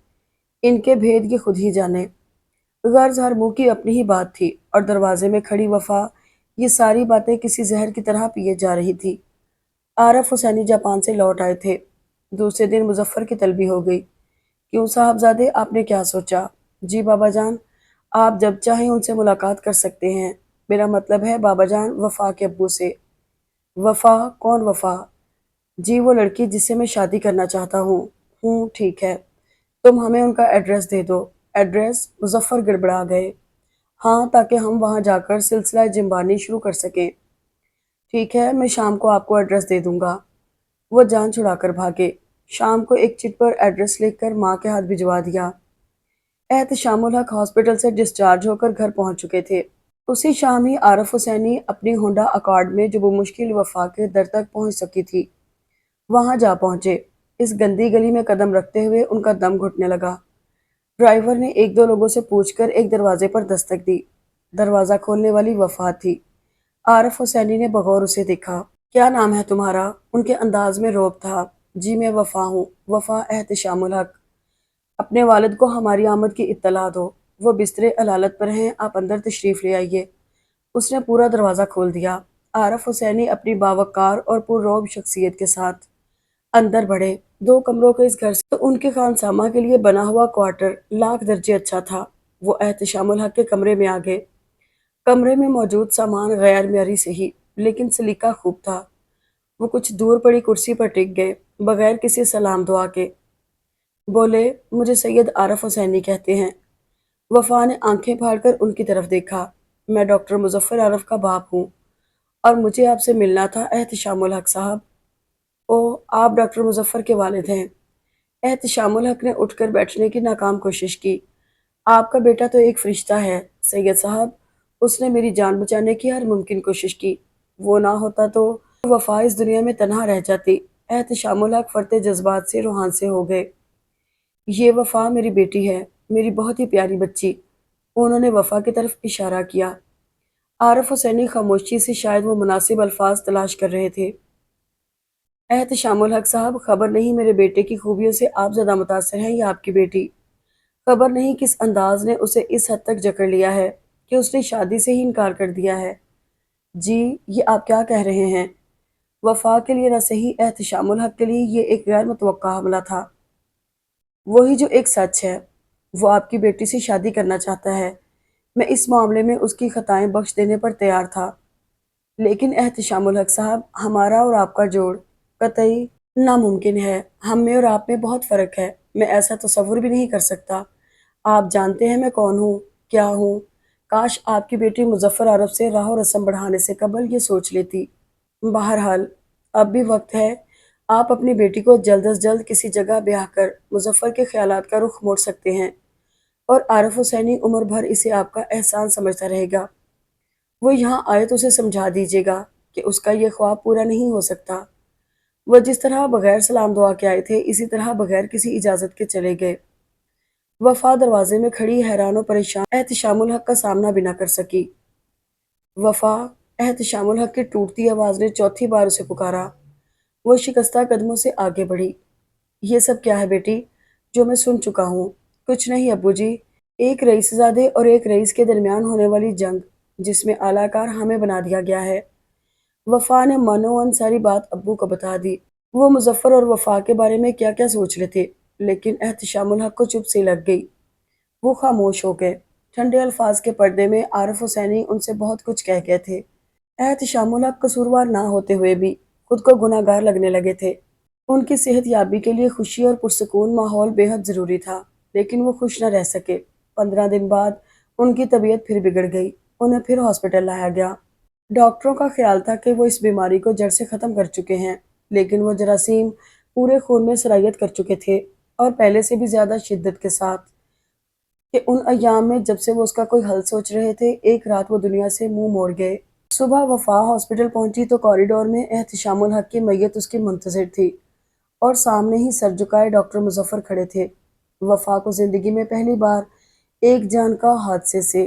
ان کے بھید یہ خود ہی جانے۔ غرض ہر منہ کی اپنی ہی بات تھی، اور دروازے میں کھڑی وفا یہ ساری باتیں کسی زہر کی طرح پیے جا رہی تھی۔ عارف حسینی جاپان سے لوٹ آئے تھے۔ دوسرے دن مظفر کی طلبی ہو گئی۔ کیوں صاحبزادے، آپ نے کیا سوچا؟ جی بابا جان، آپ جب چاہیں ان سے ملاقات کر سکتے ہیں۔ میرا مطلب ہے بابا جان، وفا کے ابو سے۔ وفا؟ کون وفا؟ جی وہ لڑکی جس سے میں شادی کرنا چاہتا ہوں۔ ٹھیک ہے، تم ہمیں ان کا ایڈریس دے دو۔ ایڈریس؟ مظفر گڑبڑا گئے۔ ہاں، تاکہ ہم وہاں جا کر سلسلہ جنبانی شروع کر سکیں۔ ٹھیک ہے، میں شام کو آپ کو ایڈریس دے دوں گا۔ وہ جان چھڑا کر بھاگے۔ شام کو ایک چٹ پر ایڈریس لکھ کر ماں کے ہاتھ بھجوا دیا۔ احتشام الحق ہاسپٹل سے ڈسچارج ہو کر گھر پہنچ چکے تھے۔ اسی شام ہی عارف حسینی اپنی ہونڈا اکارڈ میں جو بمشکل وفا کے در تک پہنچ سکی تھی وہاں جا پہنچے۔ اس گندی گلی میں قدم رکھتے ہوئے ان کا دم گھٹنے لگا۔ ڈرائیور نے ایک دو لوگوں سے پوچھ کر ایک دروازے پر دستک دی۔ دروازہ کھولنے والی وفا تھی۔ عارف حسینی نے بغور اسے دیکھا۔ کیا نام ہے تمہارا؟ ان کے انداز میں رعب تھا۔ جی میں وفا ہوں، وفا احتشام الحق۔ اپنے والد کو ہماری آمد کی اطلاع دو، وہ بستر علالت پر ہیں، آپ اندر تشریف لے آئیے۔ اس نے پورا دروازہ کھول دیا۔ عارف حسینی اپنی باوقار اور پر رعب شخصیت کے ساتھ اندر بڑھے۔ 2 کمروں کے اس گھر سے تو ان کے خانسامہ کے لیے بنا ہوا کوارٹر لاکھ درجے اچھا تھا۔ وہ احتشام الحق کے کمرے میں آگئے۔ کمرے میں موجود سامان غیر معیاری صحیح، لیکن سلیقہ خوب تھا۔ وہ کچھ دور پڑی کرسی پر ٹک گئے، بغیر کسی سلام دعا کے۔ بولے، مجھے سید عارف حسینی کہتے ہیں۔ وفا نے آنکھیں پھاڑ کر ان کی طرف دیکھا۔ میں ڈاکٹر مظفر عارف کا باپ ہوں، اور مجھے آپ سے ملنا تھا احتشام الحق صاحب۔ اوہ، آپ ڈاکٹر مظفر کے والد ہیں۔ احتشام الحق نے اٹھ کر بیٹھنے کی ناکام کوشش کی۔ آپ کا بیٹا تو ایک فرشتہ ہے سید صاحب، اس نے میری جان بچانے کی ہر ممکن کوشش کی۔ وہ نہ ہوتا تو وفا اس دنیا میں تنہا رہ جاتی۔ احتشام الحق فرتے جذبات سے روحان سے ہو گئے۔ یہ وفا میری بیٹی ہے، میری بہت ہی پیاری بچی۔ انہوں نے وفا کی طرف اشارہ کیا۔ عارف حسینی خاموشی سے شاید وہ مناسب الفاظ تلاش کر رہے تھے۔ احتشام الحق صاحب، خبر نہیں میرے بیٹے کی خوبیوں سے آپ زیادہ متاثر ہیں یا آپ کی بیٹی۔ خبر نہیں کس انداز نے اسے اس حد تک جکڑ لیا ہے کہ اس نے شادی سے ہی انکار کر دیا ہے۔ جی، یہ آپ کیا کہہ رہے ہیں؟ وفا کے لیے نہ صحیح، احتشام الحق کے لیے یہ ایک غیر متوقع حملہ تھا۔ وہی جو ایک سچ ہے، وہ آپ کی بیٹی سے شادی کرنا چاہتا ہے۔ میں اس معاملے میں اس کی خطائیں بخش دینے پر تیار تھا، لیکن احتشام الحق صاحب، ہمارا اور آپ کا جوڑ قطعی ناممکن ہے۔ ہم میں اور آپ میں بہت فرق ہے، میں ایسا تصور بھی نہیں کر سکتا۔ آپ جانتے ہیں میں کون ہوں، کیا ہوں۔ کاش آپ کی بیٹی مظفر عارف سے راہ و رسم بڑھانے سے قبل یہ سوچ لیتی۔ بہرحال اب بھی وقت ہے، آپ اپنی بیٹی کو جلد از جلد کسی جگہ بیاہ کر مظفر کے خیالات کا رخ موڑ سکتے ہیں، اور عارف حسینی عمر بھر اسے آپ کا احسان سمجھتا رہے گا۔ وہ یہاں آئے تو اسے سمجھا دیجیے گا کہ اس کا یہ خواب پورا نہیں ہو سکتا۔ وہ جس طرح بغیر سلام دعا کے آئے تھے، اسی طرح بغیر کسی اجازت کے چلے گئے۔ وفا دروازے میں کھڑی حیران و پریشان احتشام الحق کا سامنا بھی نہ کر سکی۔ وفا، احتشام الحق کی ٹوٹتی آواز نے چوتھی بار اسے پکارا۔ وہ شکستہ قدموں سے آگے بڑھی۔ یہ سب کیا ہے بیٹی؟ جو میں سن چکا ہوں۔ کچھ نہیں ابو جی، ایک رئیس زادے اور ایک رئیس کے درمیان ہونے والی جنگ، جس میں اعلی کار ہمیں بنا دیا گیا ہے۔ وفا نے منوان ساری بات ابو کو بتا دی۔ وہ مظفر اور وفا کے بارے میں کیا کیا سوچ رہے تھے، لیکن احتشام الحق کو چپ سی لگ گئی۔ وہ خاموش ہو گئے۔ ٹھنڈے الفاظ کے پردے میں عارف حسینی ان سے بہت کچھ کہہ گئے تھے۔ احتشام الحق قصوروار نہ ہوتے ہوئے بھی خود کو گناہ گار لگنے لگے تھے۔ ان کی صحت یابی کے لیے خوشی اور پرسکون ماحول بے حد ضروری تھا، لیکن وہ خوش نہ رہ سکے۔ 15 دن بعد ان کی طبیعت پھر بگڑ گئی۔ انہیں پھر ہاسپٹل لایا گیا۔ ڈاکٹروں کا خیال تھا کہ وہ اس بیماری کو جڑ سے ختم کر چکے ہیں، لیکن وہ جراثیم پورے خون میں سرایت کر چکے تھے، اور پہلے سے بھی زیادہ شدت کے ساتھ، کہ ان ایام میں جب سے وہ اس کا کوئی حل سوچ رہے تھے، ایک رات وہ دنیا سے منہ موڑ گئے۔ صبح وفا ہاسپٹل پہنچی تو کوریڈور میں احتشام الحق کی میت اس کی منتظر تھی، اور سامنے ہی سر جھکائے ڈاکٹر مظفر کھڑے تھے۔ وفا کو زندگی میں پہلی بار ایک جان کا حادثے سے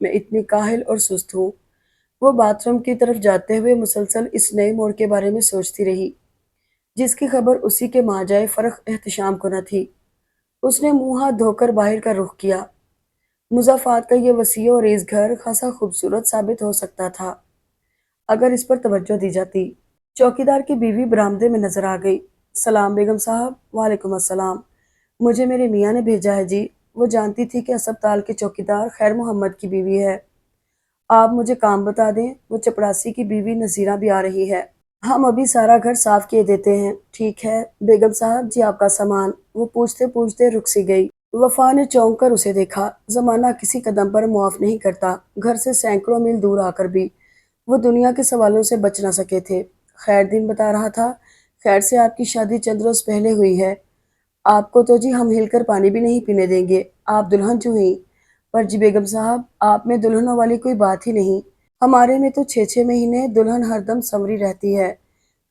میں اتنی کاہل اور سست ہوں۔ وہ باتھ روم کی طرف جاتے ہوئے مسلسل اس نئے موڑ کے بارے میں سوچتی رہی جس کی خبر اسی کے ماجرائے فرخ احتشام کو نہ تھی۔ اس نے منہ ہاتھ دھو کر باہر کا رخ کیا۔ مضافات کا یہ وسیع و عریض گھر خاصا خوبصورت ثابت ہو سکتا تھا اگر اس پر توجہ دی جاتی۔ چوکیدار کی بیوی برآمدے میں نظر آ گئی۔ سلام بیگم صاحب۔ وعلیکم السلام۔ مجھے میرے میاں نے بھیجا ہے جی۔ وہ جانتی تھی کہ اسپتال کے چوکیدار خیر محمد کی بیوی ہے۔ آپ مجھے کام بتا دیں۔ وہ چپڑاسی کی بیوی نذیرہ بھی آ رہی ہے۔ ہم ابھی سارا گھر صاف کیے دیتے ہیں۔ ٹھیک ہے بیگم صاحب جی، آپ کا سامان۔ وہ پوچھتے پوچھتے رک سی گئی۔ وفا نے چونک کر اسے دیکھا۔ زمانہ کسی قدم پر معاف نہیں کرتا۔ گھر سے سینکڑوں میل دور آ کر بھی وہ دنیا کے سوالوں سے بچ نہ سکے تھے۔ خیر دن بتا رہا تھا، خیر سے آپ کی شادی چند روز پہلے ہوئی ہے۔ آپ کو تو جی ہم ہل کر پانی بھی نہیں پینے دیں گے، آپ دلہن جو ہیں۔ پر جی بیگم صاحب، آپ میں دلہنوں والی کوئی بات ہی نہیں۔ ہمارے میں تو 6 مہینے دلہن ہر دم سنوری رہتی ہے۔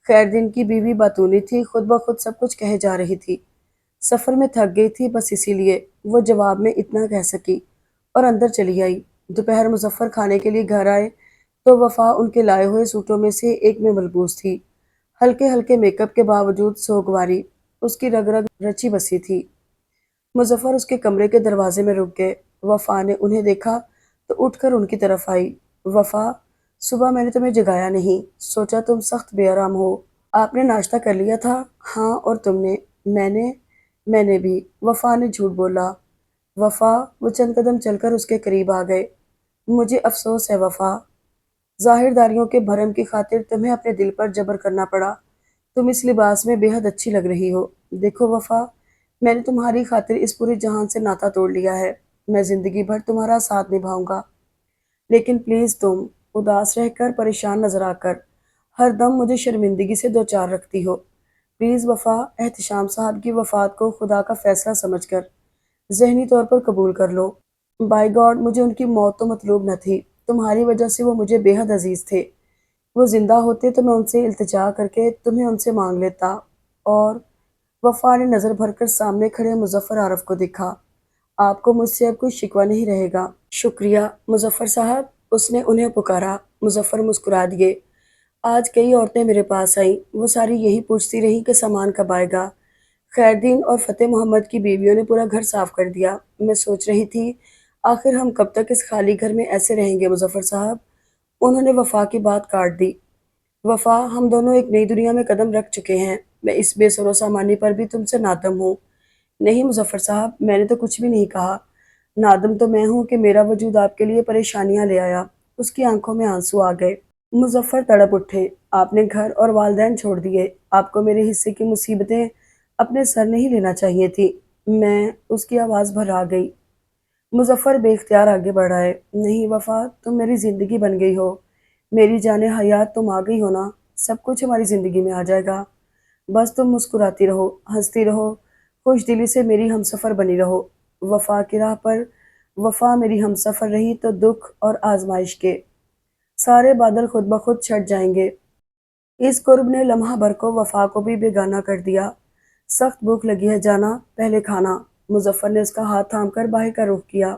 خیر دن کی بیوی باتونی تھی، خود بخود سب کچھ کہے جا رہی تھی۔ سفر میں تھک گئی تھی، بس اسی لیے وہ جواب میں اتنا کہہ سکی اور اندر چلی آئی۔ دوپہر مظفر کھانے کے لیے گھر آئے تو وفا ان کے لائے ہوئے سوٹوں میں سے ایک میں ملبوس تھی۔ ہلکے ہلکے میک اپ کے باوجود سوگواری اس کی رگ رگ رچی بسی تھی۔ مظفر اس کے کمرے کے دروازے میں رک گئے۔ وفا نے انہیں دیکھا تو اٹھ کر ان کی طرف آئی۔ وفا، صبح میں نے تمہیں جگایا نہیں، سوچا تم سخت بے آرام ہو۔ آپ نے ناشتہ کر لیا تھا؟ ہاں، اور تم نے؟ میں نے بھی۔ وفا نے جھوٹ بولا۔ وفا، وہ چند قدم چل کر اس کے قریب آ گئے۔ مجھے افسوس ہے وفا، ظاہر داریوں کے بھرم کی خاطر تمہیں اپنے دل پر جبر کرنا پڑا۔ تم اس لباس میں بے حد اچھی لگ رہی ہو۔ دیکھو وفا، میں نے تمہاری خاطر اس پورے جہان سے ناتا توڑ لیا ہے۔ میں زندگی بھر تمہارا ساتھ نبھاؤں گا، لیکن پلیز تم اداس رہ کر، پریشان نظر آ کر ہر دم مجھے شرمندگی سے دوچار رکھتی ہو۔ پلیز وفا، احتشام صاحب کی وفات کو خدا کا فیصلہ سمجھ کر ذہنی طور پر قبول کر لو۔ بائی گاڈ، مجھے ان کی موت تو مطلوب نہ تھی۔ تمہاری وجہ سے وہ مجھے بے حد عزیز تھے۔ وہ زندہ ہوتے تو میں ان سے التجا کر کے تمہیں ان سے مانگ لیتا۔ اور وفا نے نظر بھر کر سامنے کھڑے مظفر عارف کو دیکھا۔ آپ کو مجھ سے اب کوئی شکوہ نہیں رہے گا۔ شکریہ مظفر صاحب، اس نے انہیں پکارا۔ مظفر مسکرا دیے۔ آج کئی عورتیں میرے پاس آئیں، وہ ساری یہی پوچھتی رہیں کہ سامان کب آئے گا۔ خیردین اور فتح محمد کی بیویوں نے پورا گھر صاف کر دیا۔ میں سوچ رہی تھی آخر ہم کب تک اس خالی گھر میں ایسے رہیں گے مظفر صاحب؟ انہوں نے وفا کی بات کاٹ دی۔ وفا، ہم دونوں ایک نئی دنیا میں قدم رکھ چکے ہیں۔ میں اس بے سر و سامانی پر بھی تم سے نادم ہوں۔ نہیں مظفر صاحب، میں نے تو کچھ بھی نہیں کہا۔ نادم تو میں ہوں کہ میرا وجود آپ کے لیے پریشانیاں لے آیا۔ اس کی آنکھوں میں آنسو آ گئے۔ مظفر تڑپ اٹھے۔ آپ نے گھر اور والدین چھوڑ دیے۔ آپ کو میرے حصے کی مصیبتیں اپنے سر نہیں لینا چاہیے تھی۔ میں، اس کی آواز بھر آ گئی۔ مظفر بے اختیار آگے بڑھ آئے۔ نہیں وفا، تم میری زندگی بن گئی ہو، میری جان حیات تم آ گئی ہو نا، سب کچھ ہماری زندگی میں آ جائے گا۔ بس تم مسکراتی رہو، ہنستی رہو، خوش دلی سے میری ہمسفر بنی رہو۔ وفا کی راہ پر وفا میری ہمسفر رہی تو دکھ اور آزمائش کے سارے بادل خود بخود چھٹ جائیں گے۔ اس قرب نے لمحہ بھر کو وفا کو بھی بیگانہ کر دیا۔ سخت بھوک لگی ہے جانا، پہلے کھانا۔ مظفر نے اس کا ہاتھ تھام کر باہر کا رخ کیا۔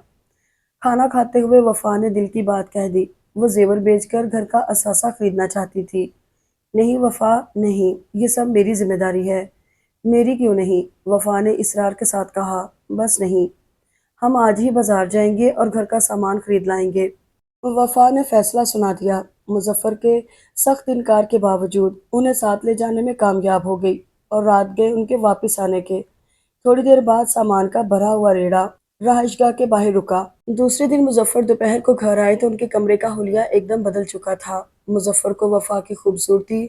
کھانا کھاتے ہوئے وفا نے دل کی بات کہہ دی۔ وہ زیور بیچ کر گھر کا اثاثہ خریدنا چاہتی تھی۔ نہیں وفا، نہیں، یہ سب میری ذمہ داری ہے۔ میری کیوں نہیں؟ وفا نے اصرار کے ساتھ کہا۔ بس نہیں، ہم آج ہی بازار جائیں گے اور گھر کا سامان خرید لائیں گے۔ وفا نے فیصلہ سنا دیا۔ مظفر کے سخت انکار کے باوجود انہیں ساتھ لے جانے میں کامیاب ہو گئی اور رات گئے ان کے واپس آنے کے تھوڑی دیر بعد سامان کا بھرا ہوا ریڑھا رہائش گاہ کے باہر رکا۔ دوسرے دن مظفر دوپہر کو گھر آئے تو ان کے کمرے کا حلیہ ایک دم بدل چکا تھا۔ مظفر کو وفا کی خوبصورتی،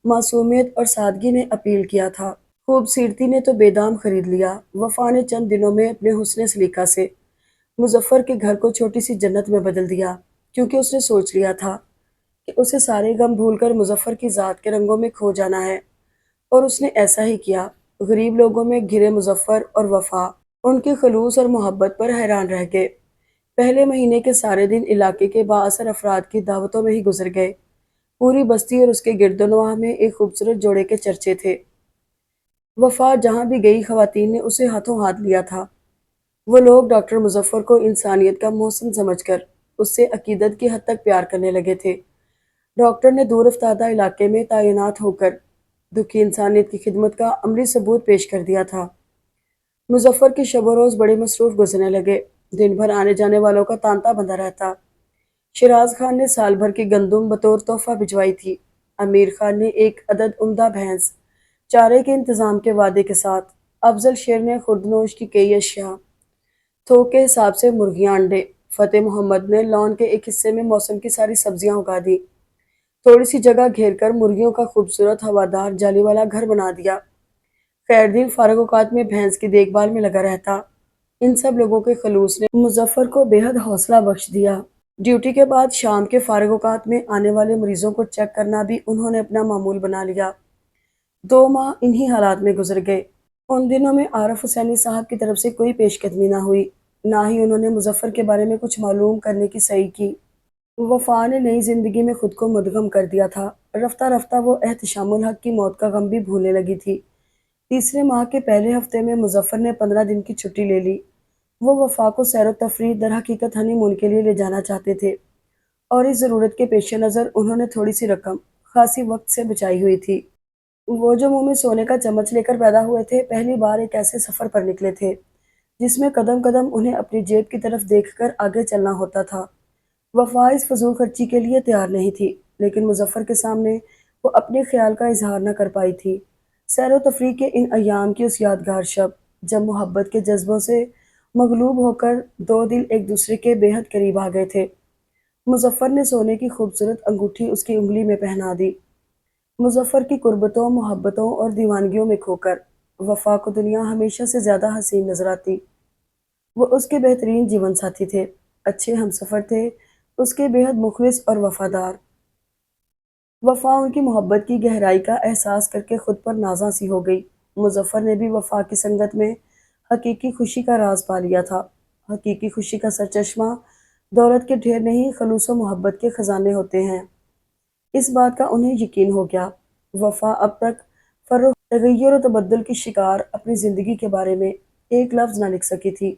معصومیت اور سادگی نے اپیل کیا تھا۔ خوبصورتی نے تو بے دام خرید لیا۔ وفا نے چند دنوں میں اپنے حسن سلیقہ سے مظفر کے گھر کو چھوٹی سی جنت میں بدل دیا، کیونکہ اس نے سوچ لیا تھا کہ اسے سارے غم بھول کر مظفر کی ذات کے رنگوں میں کھو جانا ہے، اور اس نے ایسا ہی کیا۔ غریب لوگوں میں گھرے مظفر اور وفا ان کے خلوص اور محبت پر حیران رہ گئے۔ پہلے مہینے کے سارے دن علاقے کے بااثر افراد کی دعوتوں میں ہی گزر گئے۔ پوری بستی اور اس کے گرد و نواح میں ایک خوبصورت جوڑے کے چرچے تھے۔ وفا جہاں بھی گئی خواتین نے اسے ہاتھوں ہاتھ لیا تھا۔ وہ لوگ ڈاکٹر مظفر کو انسانیت کا محسن سمجھ کر اس سے عقیدت کی حد تک پیار کرنے لگے تھے۔ ڈاکٹر نے دور افتادہ علاقے میں تعینات ہو کر دکھی انسانیت کی خدمت کا عملی ثبوت پیش کر دیا تھا۔ مظفر کے شب و روز بڑے مصروف گزرنے لگے، دن بھر آنے جانے والوں کا تانتا بندھا رہتا۔ شیراز خان نے سال بھر کی گندم بطور تحفہ بھجوائی تھی۔ امیر خان نے ایک عدد عمدہ بھینس چارے کے انتظام کے وعدے کے ساتھ، افضل شیر نے خوردنوش کی کئی اشیاء، تھوک کے حساب سے مرغیاں انڈے، فتح محمد نے لان کے ایک حصے میں موسم کی ساری سبزیاں اگا دی، تھوڑی سی جگہ گھیر کر مرغیوں کا خوبصورت ہوادار جالی والا گھر بنا دیا۔ خیر دین فارغ اوقات میں بھینس کی دیکھ بھال میں لگا رہتا۔ ان سب لوگوں کے خلوص نے مظفر کو بے حد حوصلہ بخش دیا۔ ڈیوٹی کے بعد شام کے فارغ اوقات میں آنے والے مریضوں کو چیک کرنا بھی انہوں نے اپنا معمول بنا لیا۔ 2 ماہ انہی حالات میں گزر گئے۔ ان دنوں میں عارف حسینی صاحب کی طرف سے کوئی پیش قدمی نہ ہوئی، نہ ہی انہوں نے مظفر کے بارے میں کچھ معلوم کرنے کی سعی کی۔ وفا نے نئی زندگی میں خود کو مدغم کر دیا تھا۔ رفتہ رفتہ وہ احتشام الحق کی موت کا غم بھی بھولنے لگی تھی۔ تیسرے ماہ کے پہلے ہفتے میں مظفر نے 15 دن کی چھٹی لے لی۔ وہ وفا کو سیر و تفریح در حقیقت ہنی مون کے لیے لے جانا چاہتے تھے، اور اس ضرورت کے پیش نظر انہوں نے تھوڑی سی رقم خاصی وقت سے بچائی ہوئی تھی۔ وہ جو منہ میں سونے کا چمچ لے کر پیدا ہوئے تھے، پہلی بار ایک ایسے سفر پر نکلے تھے جس میں قدم قدم انہیں اپنی جیب کی طرف دیکھ کر آگے چلنا ہوتا تھا۔ وفا اس فضول خرچی کے لیے تیار نہیں تھی، لیکن مظفر کے سامنے وہ اپنے خیال کا اظہار نہ کر پائی تھی۔ سیر و تفریح کے ان ایام کی اس یادگار شب، جب محبت کے جذبوں سے مغلوب ہو کر 2 دل ایک دوسرے کے بے حد قریب آ گئے تھے، مظفر نے سونے کی خوبصورت انگوٹھی اس کی انگلی میں پہنا دی۔ مظفر کی قربتوں، محبتوں اور دیوانگیوں میں کھو کر وفا کو دنیا ہمیشہ سے زیادہ حسین نظر آتی۔ وہ اس کے بہترین جیون ساتھی تھے، اچھے ہمسفر تھے، اس کے بے حد مخلص اور وفادار۔ وفا ان کی محبت کی گہرائی کا احساس کر کے خود پر نازاں سی ہو گئی۔ مظفر نے بھی وفا کی سنگت میں حقیقی خوشی کا راز پا لیا تھا۔ حقیقی خوشی کا سرچشمہ دولت کے ڈھیر نہیں، خلوص و محبت کے خزانے ہوتے ہیں۔ اس بات کا انہیں یقین ہو گیا۔ وفا اب تک فروغ تغیر و تبدل کی شکار اپنی زندگی کے بارے میں ایک لفظ نہ لکھ سکی تھی،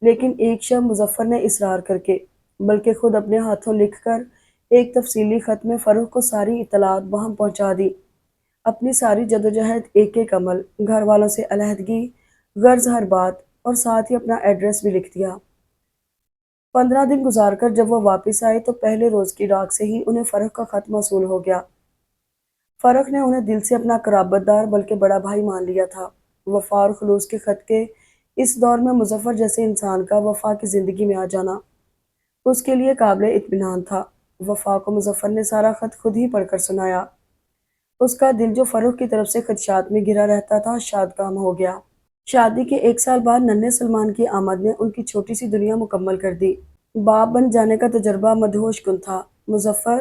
لیکن ایک شب مظفر نے اصرار کر کے، بلکہ خود اپنے ہاتھوں لکھ کر ایک تفصیلی خط میں فروغ کو ساری اطلاعات وہاں پہنچا دی۔ اپنی ساری جدوجہد، ایک ایک عمل، گھر والوں سے علیحدگی، غرض ہر بات، اور ساتھ ہی اپنا ایڈریس بھی لکھ دیا۔ 15 دن گزار کر جب وہ واپس آئے تو پہلے روز کی ڈاک سے ہی انہیں فروغ کا خط موصول ہو گیا۔ فروغ نے انہیں دل سے اپنا قرابت دار بلکہ بڑا بھائی مان لیا تھا۔ وفا اور خلوص کے خط کے اس دور میں مظفر جیسے انسان کا وفا کی زندگی میں آ جانا اس کے لیے قابل اطمینان تھا۔ وفا کو مظفر نے سارا خط خود ہی پڑھ کر سنایا۔ اس کا دل جو فروغ کی طرف سے خدشات میں گھرا رہتا تھا، شادکام ہو گیا۔ شادی کے 1 سال بعد ننھے سلمان کی آمد نے ان کی چھوٹی سی دنیا مکمل کر دی۔ باپ بن جانے کا تجربہ مدہوش کن تھا۔ مظفر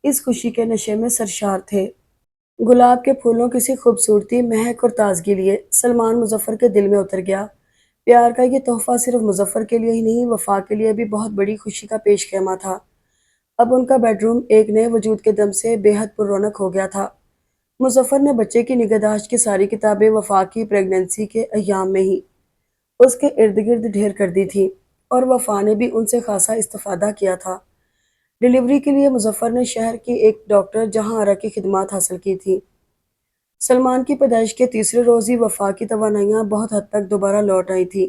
اس خوشی کے نشے میں سرشار تھے۔ گلاب کے پھولوں کی سی خوبصورتی، مہک اور تازگی لیے سلمان مظفر کے دل میں اتر گیا۔ پیار کا یہ تحفہ صرف مظفر کے لیے ہی نہیں، وفا کے لیے بھی بہت بڑی خوشی کا پیش خیمہ تھا۔ اب ان کا بیڈ روم ایک نئے وجود کے دم سے بے حد پر رونق ہو گیا تھا۔ مظفر نے بچے کی نگہداشت کی ساری کتابیں وفا کی پریگننسی کے ایام میں ہی اس کے ارد گرد ڈھیر کر دی تھی، اور وفا نے بھی ان سے خاصا استفادہ کیا تھا۔ ڈیلیوری کے لیے مظفر نے شہر کی ایک ڈاکٹر جہاں آرا کی خدمات حاصل کی تھی۔ سلمان کی پیدائش کے تیسرے روز ہی وفا کی توانائیاں بہت حد تک دوبارہ لوٹ آئی تھی۔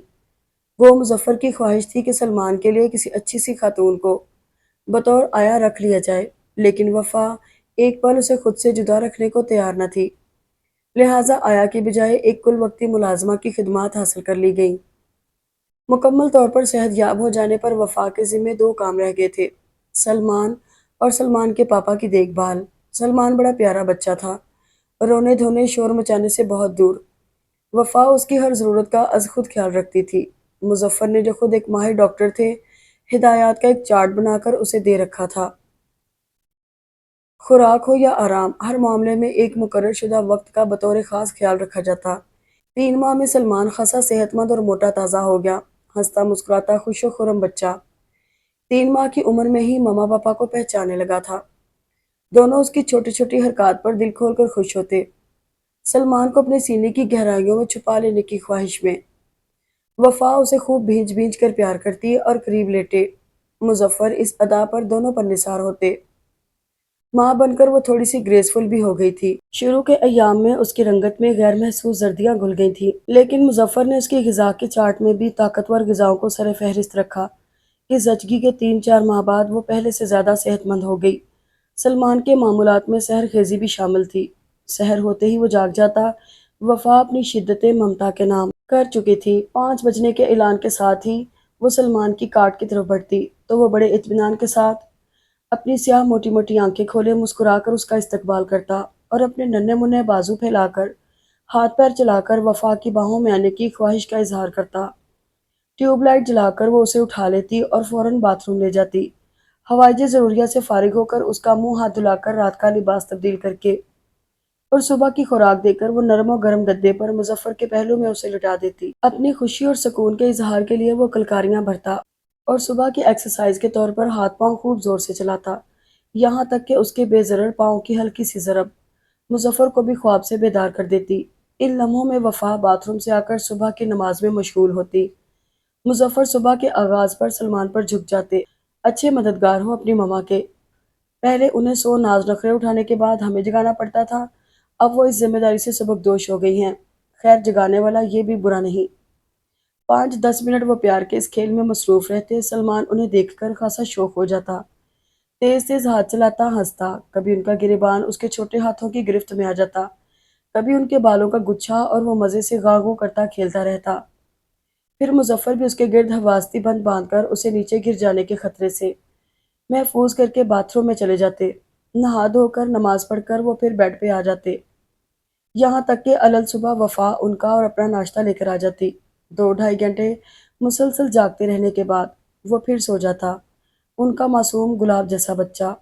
وہ مظفر کی خواہش تھی کہ سلمان کے لیے کسی اچھی سی خاتون کو بطور آیا رکھ لیا جائے، لیکن وفا ایک پل اسے خود سے جدا رکھنے کو تیار نہ تھی، لہٰذا آیا کی بجائے ایک کل وقتی ملازمہ کی خدمات حاصل کر لی گئیں۔ مکمل طور پر صحت یاب ہو جانے پر وفا کے ذمے 2 کام رہ گئے تھے: سلمان اور سلمان کے پاپا کی دیکھ بھال۔ سلمان بڑا پیارا بچہ تھا، رونے دھونے شور مچانے سے بہت دور۔ وفا اس کی ہر ضرورت کا از خود خیال رکھتی تھی۔ مظفر نے جو خود ایک ماہر ڈاکٹر تھے، ہدایات کا ایک چارٹ بنا کر اسے دے رکھا تھا۔ خوراک ہو یا آرام، ہر معاملے میں ایک مقرر شدہ وقت کا بطور خاص خیال رکھا جاتا۔ 3 ماہ میں سلمان خاصا صحت مند اور موٹا تازہ ہو گیا، ہنستا مسکراتا خوش و خرم بچہ۔ 3 ماہ کی عمر میں ہی ماما پاپا کو پہچانے لگا تھا۔ دونوں اس کی چھوٹی چھوٹی حرکات پر دل کھول کر خوش ہوتے۔ سلمان کو اپنے سینے کی گہرائیوں میں چھپا لینے کی خواہش میں وفا اسے خوب بھینچ بھینچ کر پیار کرتی اور قریب لیٹے مظفر اس ادا پر دونوں پر نثار ہوتے۔ ماں بن کر وہ تھوڑی سی گریسفل بھی ہو گئی تھی۔ شروع کے ایام میں اس کی رنگت میں غیر محسوس زردیاں گھل گئی تھیں، لیکن مظفر نے اس کی غذا کے چارٹ میں بھی طاقتور غذاؤں کو سر فہرست رکھا۔ اس زچگی کے 3-4 ماہ بعد وہ پہلے سے زیادہ صحت مند ہو گئی۔ سلمان کے معمولات میں سحر خیزی بھی شامل تھی۔ سحر ہوتے ہی وہ جاگ جاتا۔ وفا اپنی شدت ممتا کے نام کر چکی تھی۔ 5 بجنے کے اعلان کے ساتھ ہی وہ سلمان کی کاٹ کی طرف بڑھتی تو وہ بڑے اطمینان کے ساتھ اپنی سیاہ موٹی موٹی آنکھیں کھولے مسکرا کر اس کا استقبال کرتا اور اپنے ننھے منھے بازو پھیلا کر ہاتھ پیر چلا کر وفا کی باہوں میں آنے کی خواہش کا اظہار کرتا۔ ٹیوب لائٹ جلا کر وہ اسے اٹھا لیتی اور فوراً باتھ روم لے جاتی۔ حوائج ضروریہ سے فارغ ہو کر اس کا منہ ہاتھ دھلا کر رات کا لباس تبدیل کر کے اور صبح کی خوراک دے کر وہ نرم و گرم گدے پر مظفر کے پہلو میں اسے لٹا دیتی۔ اپنی خوشی اور سکون کے اظہار کے لیے وہ کلکاریاں بھرتا اور صبح کی ایکسرسائز کے طور پر ہاتھ پاؤں خوب زور سے چلاتا، یہاں تک کہ اس کے بے ضرر پاؤں کی ہلکی سی ضرب مظفر کو بھی خواب سے بیدار کر دیتی۔ ان لمحوں میں وفا باتھ روم سے آ کر صبح کی نماز میں مشغول ہوتی۔ مظفر صبح کے آغاز پر سلمان پر جھک جاتے۔ اچھے مددگار ہوں اپنی ماما کے۔ پہلے انہیں 100 ناز نخرے اٹھانے کے بعد ہمیں جگانا پڑتا تھا، اب وہ اس ذمہ داری سے سبکدوش ہو گئی ہیں۔ خیر جگانے والا یہ بھی برا نہیں۔ 5-10 منٹ وہ پیار کے اس کھیل میں مصروف رہتے۔ سلمان انہیں دیکھ کر خاصا شوق ہو جاتا، تیز تیز ہاتھ چلاتا، ہنستا۔ کبھی ان کا گریبان اس کے چھوٹے ہاتھوں کی گرفت میں آ جاتا، کبھی ان کے بالوں کا گچھا، اور وہ مزے سے غاں غوں کرتا کھیلتا رہتا۔ پھر مظفر بھی اس کے گرد حواستی بند باندھ کر اسے نیچے گر جانے کے خطرے سے محفوظ کر کے باتھ روم میں چلے جاتے۔ نہا دھو کر نماز پڑھ کر وہ پھر بیڈ پہ آ جاتے، یہاں تک کہ علل صبح وفا ان کا اور اپنا ناشتہ لے کر آ جاتی۔ 2-2.5 گھنٹے مسلسل جاگتے رہنے کے بعد وہ پھر سو جاتا، ان کا معصوم گلاب جیسا بچہ،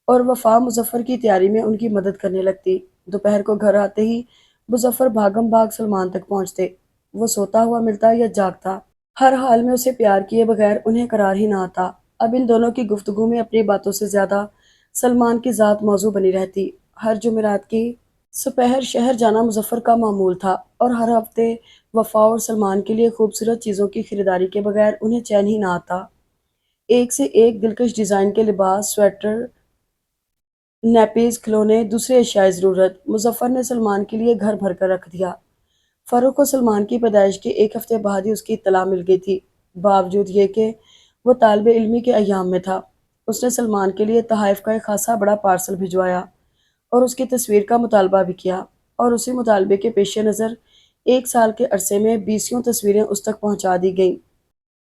اور وفا مظفر کی تیاری میں ان کی مدد کرنے لگتی۔ دوپہر کو گھر آتے ہی مظفر بھاگم بھاگ سلمان تک پہنچتے۔ وہ سوتا ہوا ملتا یا جاگتا، ہر حال میں اسے پیار کیے بغیر انہیں قرار ہی نہ آتا۔ اب ان دونوں کی گفتگو میں اپنی باتوں سے زیادہ سلمان کی ذات موضوع بنی رہتی۔ ہر جمعرات کی سپہر شہر جانا مظفر کا معمول تھا، اور ہر ہفتے وفا اور سلمان کے لیے خوبصورت چیزوں کی خریداری کے بغیر انہیں چین ہی نہ آتا۔ ایک سے ایک دلکش ڈیزائن کے لباس، سویٹر، نیپیز، کھلونے، دوسرے اشیاء ضرورت مظفر نے سلمان کے لیے گھر بھر کر رکھ دیا۔ فروخ کو سلمان کی پیدائش کے 1 ہفتے بعد ہی اس کی اطلاع مل گئی تھی، باوجود یہ کہ وہ طالب علمی کے ایام میں تھا۔ اس نے سلمان کے لیے تحائف کا ایک خاصا بڑا پارسل بھجوایا اور اس کی تصویر کا مطالبہ بھی کیا، اور اسی مطالبے کے پیش نظر 1 سال کے عرصے میں 20 تصویریں اس تک پہنچا دی گئیں۔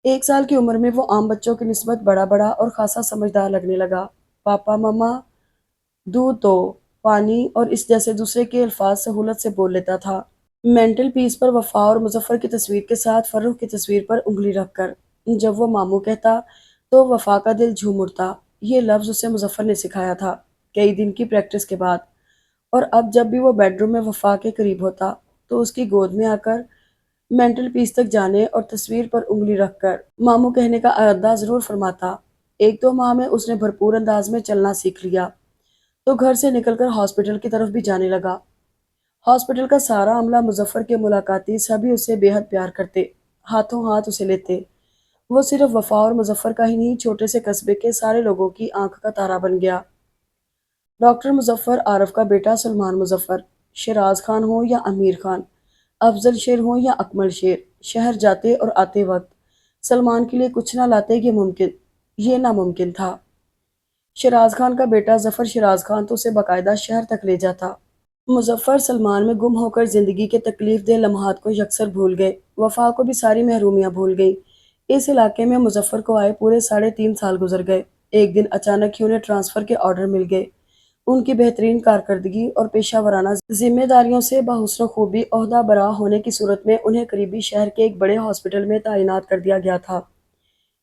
1 سال کی عمر میں وہ عام بچوں کی نسبت بڑا بڑا اور خاصا سمجھدار لگنے لگا۔ پاپا، مما، دودھ دو، پانی اور اس جیسے دوسرے کے الفاظ سہولت سے بول لیتا تھا۔ مینٹل پیس پر وفا اور مظفر کی تصویر کے ساتھ فروخ کی تصویر پر انگلی رکھ کر جب وہ ماموں کہتا تو وفا کا دل جھوم اٹھتا۔ یہ لفظ اسے مظفر نے سکھایا تھا کئی دن کی پریکٹس کے بعد، اور اب جب بھی وہ بیڈ روم میں وفا کے قریب ہوتا تو اس کی گود میں آ کر مینٹل پیس تک جانے اور تصویر پر انگلی رکھ کر ماموں کہنے کا ارادہ ضرور فرماتا۔ 1-2 ماہ میں اس نے بھرپور انداز میں چلنا سیکھ لیا تو گھر سے نکل کر ہاسپٹل کی طرف بھی جانے لگا۔ ہاسپٹل کا سارا عملہ، مظفر کے ملاقاتی، سبھی اسے بے حد پیار کرتے، ہاتھوں ہاتھ اسے لیتے۔ وہ صرف وفا اور مظفر کا ہی نہیں، چھوٹے سے قصبے کے سارے لوگوں کی آنکھ کا تارا بن گیا۔ ڈاکٹر مظفر عارف کا بیٹا سلمان مظفر، شیراز خان ہوں یا امیر خان، افضل شیر ہوں یا اکمل شیر، شہر جاتے اور آتے وقت سلمان کے لیے کچھ نہ لاتے یہ ناممکن تھا۔ شیراز خان کا بیٹا ظفر شیراز خان تو اسے باقاعدہ شہر تک لے جاتا۔ مظفر سلمان میں گم ہو کر زندگی کے تکلیف دہ لمحات کو یکسر بھول گئے، وفا کو بھی ساری محرومیاں بھول گئی۔ اس علاقے میں مظفر کو آئے پورے 3.5 سال گزر گئے۔ ایک دن اچانک ہی انہیں ٹرانسفر کے آرڈر مل گئے۔ ان کی بہترین کارکردگی اور پیشہ ورانہ ذمہ داریوں سے بحسن خوبی عہدہ برا ہونے کی صورت میں انہیں قریبی شہر کے ایک بڑے ہاسپٹل میں تعینات کر دیا گیا تھا۔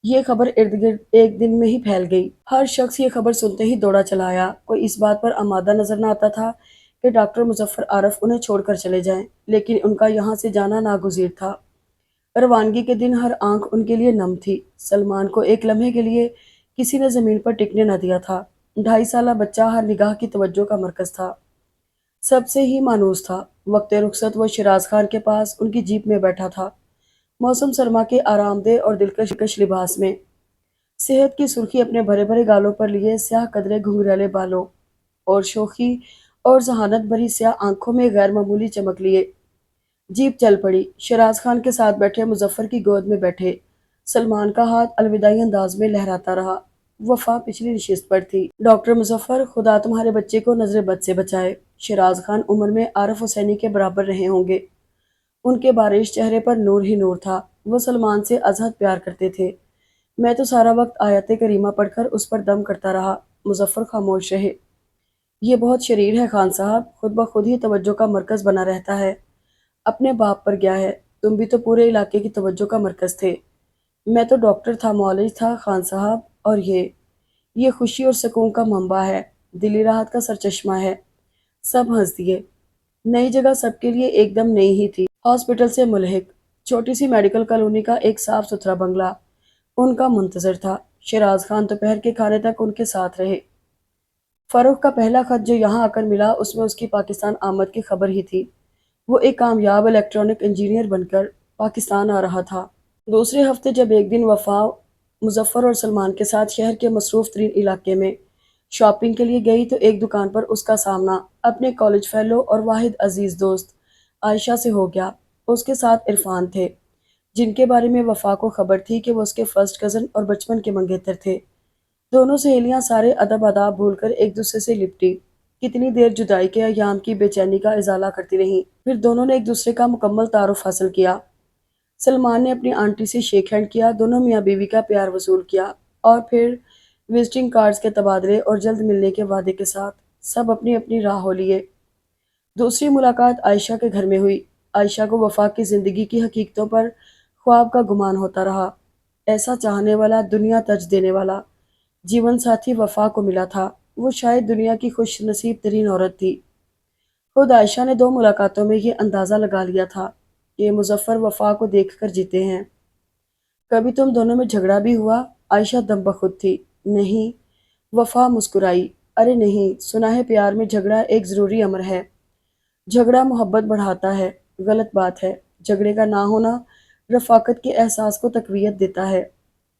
یہ خبر ارد گرد ایک دن میں ہی پھیل گئی۔ ہر شخص یہ خبر سنتے ہی دوڑا چلا آیا۔ کوئی اس بات پر آمادہ نظر نہ آتا تھا کہ ڈاکٹر مظفر عارف انہیں چھوڑ کر چلے جائیں، لیکن ان کا یہاں سے جانا ناگزیر تھا۔ روانگی کے دن ہر آنکھ ان کے لیے نم تھی۔ سلمان کو ایک لمحے کے لیے کسی نے زمین پر ٹکنے نہ دیا تھا۔ 2.5 سالہ بچہ ہر نگاہ کی توجہ کا مرکز تھا، سب سے ہی مانوس تھا۔ وقت رخصت وہ شیراز خان کے پاس ان کی جیپ میں بیٹھا تھا، موسم سرما کے آرام دہ اور دلکش لباس میں۔ صحت کی سرخی اپنے بھرے بھرے گالوں پر لیے سیاہ قدرے گھنگریلے بالوں اور شوخی اور ذہانت بھری سیاہ آنکھوں میں غیر معمولی چمک لیے جیپ چل پڑی۔ شیراز خان کے ساتھ بیٹھے مظفر کی گود میں بیٹھے سلمان کا ہاتھ الوداعی انداز میں لہراتا رہا۔ وفا پچھلی نشست پر تھی۔ ڈاکٹر مظفر، خدا تمہارے بچے کو نظر بد سے بچائے۔ شیراز خان عمر میں عارف حسینی کے برابر رہے ہوں گے۔ ان کے بارش چہرے پر نور ہی نور تھا۔ وہ سلمان سے ازحد پیار کرتے تھے۔ میں تو سارا وقت آیت کریمہ پڑھ کر اس پر دم کرتا رہا۔ مظفر خاموش رہے۔ یہ بہت شریر ہے خان صاحب، خود بخود ہی توجہ کا مرکز بنا رہتا ہے۔ اپنے باپ پر گیا ہے۔ تم بھی تو پورے علاقے کی توجہ کا مرکز تھے۔ میں تو ڈاکٹر تھا، معالج تھا خان صاحب، اور یہ خوشی اور سکون کا منبع ہے، دلی راحت کا سرچشمہ ہے۔ سب ہنس دیے۔ نئی جگہ سب کے لیے ایک دم نئی ہی تھی۔ ہاسپٹل سے ملحق چھوٹی سی میڈیکل کالونی کا ایک صاف ستھرا بنگلہ ان کا منتظر تھا۔ شیراز خان دوپہر کے کھانے تک ان کے ساتھ رہے۔ فروخت کا پہلا خط جو یہاں آ کر ملا اس میں اس کی پاکستان آمد کی خبر ہی تھی۔ وہ ایک کامیاب الیکٹرانک انجینئر بن کر پاکستان آ رہا تھا۔ دوسرے ہفتے جب ایک دن وفا مظفر اور سلمان کے ساتھ شہر کے مصروف ترین علاقے میں شاپنگ کے لیے گئی تو ایک دکان پر اس کا سامنا اپنے کالج فیلو اور واحد عزیز دوست عائشہ سے ہو گیا۔ اس کے ساتھ عرفان تھے، جن کے بارے میں وفا کو خبر تھی کہ وہ اس کے فرسٹ کزن اور بچپن کے منگیتر تھے۔ دونوں سہیلیاں سارے ادب آداب بھول کر ایک دوسرے سے لپٹی کتنی دیر جدائی کے ایام کی بے چینی کا ازالہ کرتی رہیں۔ پھر دونوں نے ایک دوسرے کا مکمل تعارف حاصل کیا۔ سلمان نے اپنی آنٹی سے شیک ہینڈ کیا، دونوں میاں بیوی کا پیار وصول کیا، اور پھر وزٹنگ کارڈز کے تبادلے اور جلد ملنے کے وعدے کے ساتھ سب اپنی اپنی راہ ہو لیے۔ دوسری ملاقات عائشہ کے گھر میں ہوئی۔ عائشہ کو وفا کی زندگی کی حقیقتوں پر خواب کا گمان ہوتا رہا۔ ایسا چاہنے والا، دنیا تج دینے والا جیون ساتھی وفا کو ملا تھا۔ وہ شاید دنیا کی خوش نصیب ترین عورت تھی۔ خود عائشہ نے 2 ملاقاتوں میں یہ اندازہ لگا لیا تھا کہ مظفر وفا کو دیکھ کر جیتے ہیں۔ کبھی تم دونوں میں جھگڑا بھی ہوا؟ عائشہ دم بخود تھی۔ نہیں۔ وفا مسکرائی۔ ارے نہیں، سنا ہے پیار میں جھگڑا ایک ضروری امر ہے۔ جھگڑا محبت بڑھاتا ہے۔ غلط بات ہے۔ جھگڑے کا نہ ہونا رفاقت کے احساس کو تقویت دیتا ہے۔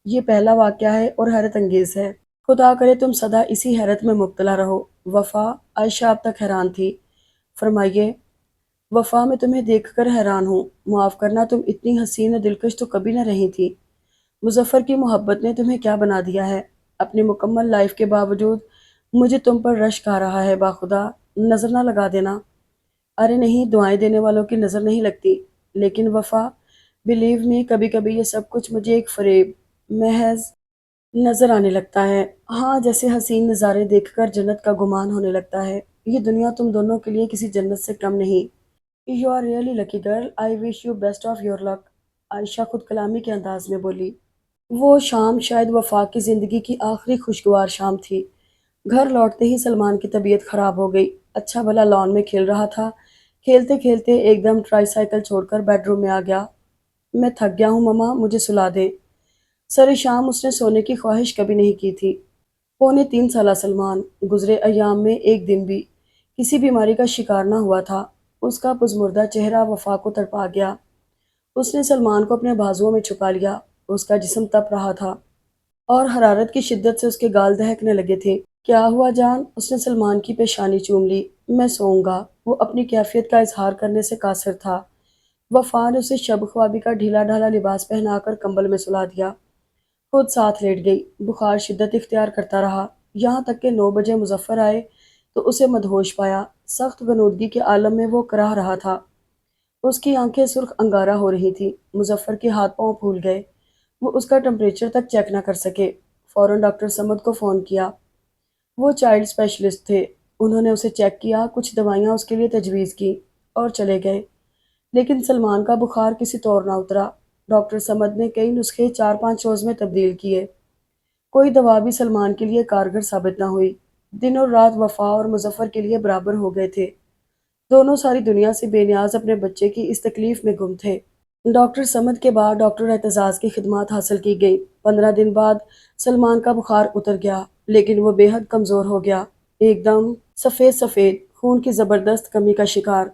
یہ پہلا واقعہ ہے اور حیرت انگیز ہے۔ خدا کرے تم سدا اسی حیرت میں مبتلا رہو۔ وفا، عائشہ اب تک حیران تھی۔ فرمائیے۔ وفا، میں تمہیں دیکھ کر حیران ہوں۔ معاف کرنا، تم اتنی حسین و دلکش تو کبھی نہ رہی تھی۔ مظفر کی محبت نے تمہیں کیا بنا دیا ہے؟ اپنی مکمل لائف کے باوجود مجھے تم پر رشک آ رہا ہے۔ باخدا نظر نہ لگا دینا۔ ارے نہیں، دعائیں دینے والوں کی نظر نہیں لگتی۔ لیکن وفا، بلیو می، کبھی کبھی یہ سب کچھ مجھے ایک فریب محض نظر آنے لگتا ہے۔ ہاں، جیسے حسین نظارے دیکھ کر جنت کا گمان ہونے لگتا ہے۔ یہ دنیا تم دونوں کے لیے کسی جنت سے کم نہیں۔ You are really lucky girl, I wish you best of your luck, Ayesha خود کلامی کے انداز میں بولی۔ وہ شام شاید وفا کی زندگی کی آخری خوشگوار شام تھی۔ گھر لوٹتے ہی سلمان کی طبیعت خراب ہو گئی۔ اچھا بھلا لان میں کھیل رہا تھا، کھیلتے کھیلتے ایک دم ٹرائی سائیکل چھوڑ کر بیڈ روم میں آ گیا۔ میں تھک گیا ہوں مما، مجھے سلا دیں۔ سر شام اس نے سونے کی خواہش کبھی نہیں کی تھی۔ 3.25 سالہ سلمان گزرے ایام میں ایک دن بھی کسی بیماری کا شکار نہ ہوا تھا۔ اس کا پزمردہ چہرہ وفا کو تڑپا گیا۔ اس نے سلمان کو اپنے بازوؤں میں چھپا لیا۔ اس کا جسم تپ رہا تھا اور حرارت کی شدت سے اس کے گال دہکنے لگے تھے۔ کیا ہوا جان؟ اس نے سلمان کی پیشانی چوم لی۔ میں سوؤں گا۔ وہ اپنی کیفیت کا اظہار کرنے سے قاصر تھا۔ وفا نے اسے شب خوابی کا ڈھیلا ڈھالا لباس پہنا کر کمبل میں سلا دیا۔ خود ساتھ لیٹ گئی۔ بخار شدت اختیار کرتا رہا، یہاں تک کہ 9 بجے مظفر آئے تو اسے مدہوش پایا۔ سخت غنودگی کے عالم میں وہ کراہ رہا تھا۔ اس کی آنکھیں سرخ انگارہ ہو رہی تھیں۔ مظفر کے ہاتھ پاؤں پھول گئے۔ وہ اس کا ٹمپریچر تک چیک نہ کر سکے۔ فوراً ڈاکٹر سمد کو فون کیا۔ وہ چائلڈ اسپیشلسٹ تھے۔ انہوں نے اسے چیک کیا، کچھ دوائیاں اس کے لیے تجویز کی اور چلے گئے۔ لیکن سلمان کا بخار کسی طور نہ اترا۔ ڈاکٹر سمد نے کئی نسخے 4-5 روز میں تبدیل کیے۔ کوئی دوا بھی سلمان کے لیے کارگر ثابت نہ ہوئی۔ دن اور رات وفا اور مظفر کے لیے برابر ہو گئے تھے۔ دونوں ساری دنیا سے بے نیاز اپنے بچے کی اس تکلیف میں گم تھے۔ ڈاکٹر سمد کے بعد ڈاکٹر اعتزاز کی خدمات حاصل کی گئی۔ 15 دن بعد سلمان کا بخار اتر گیا، لیکن وہ بے حد کمزور ہو گیا۔ ایک دم سفید خون کی زبردست کمی کا شکار۔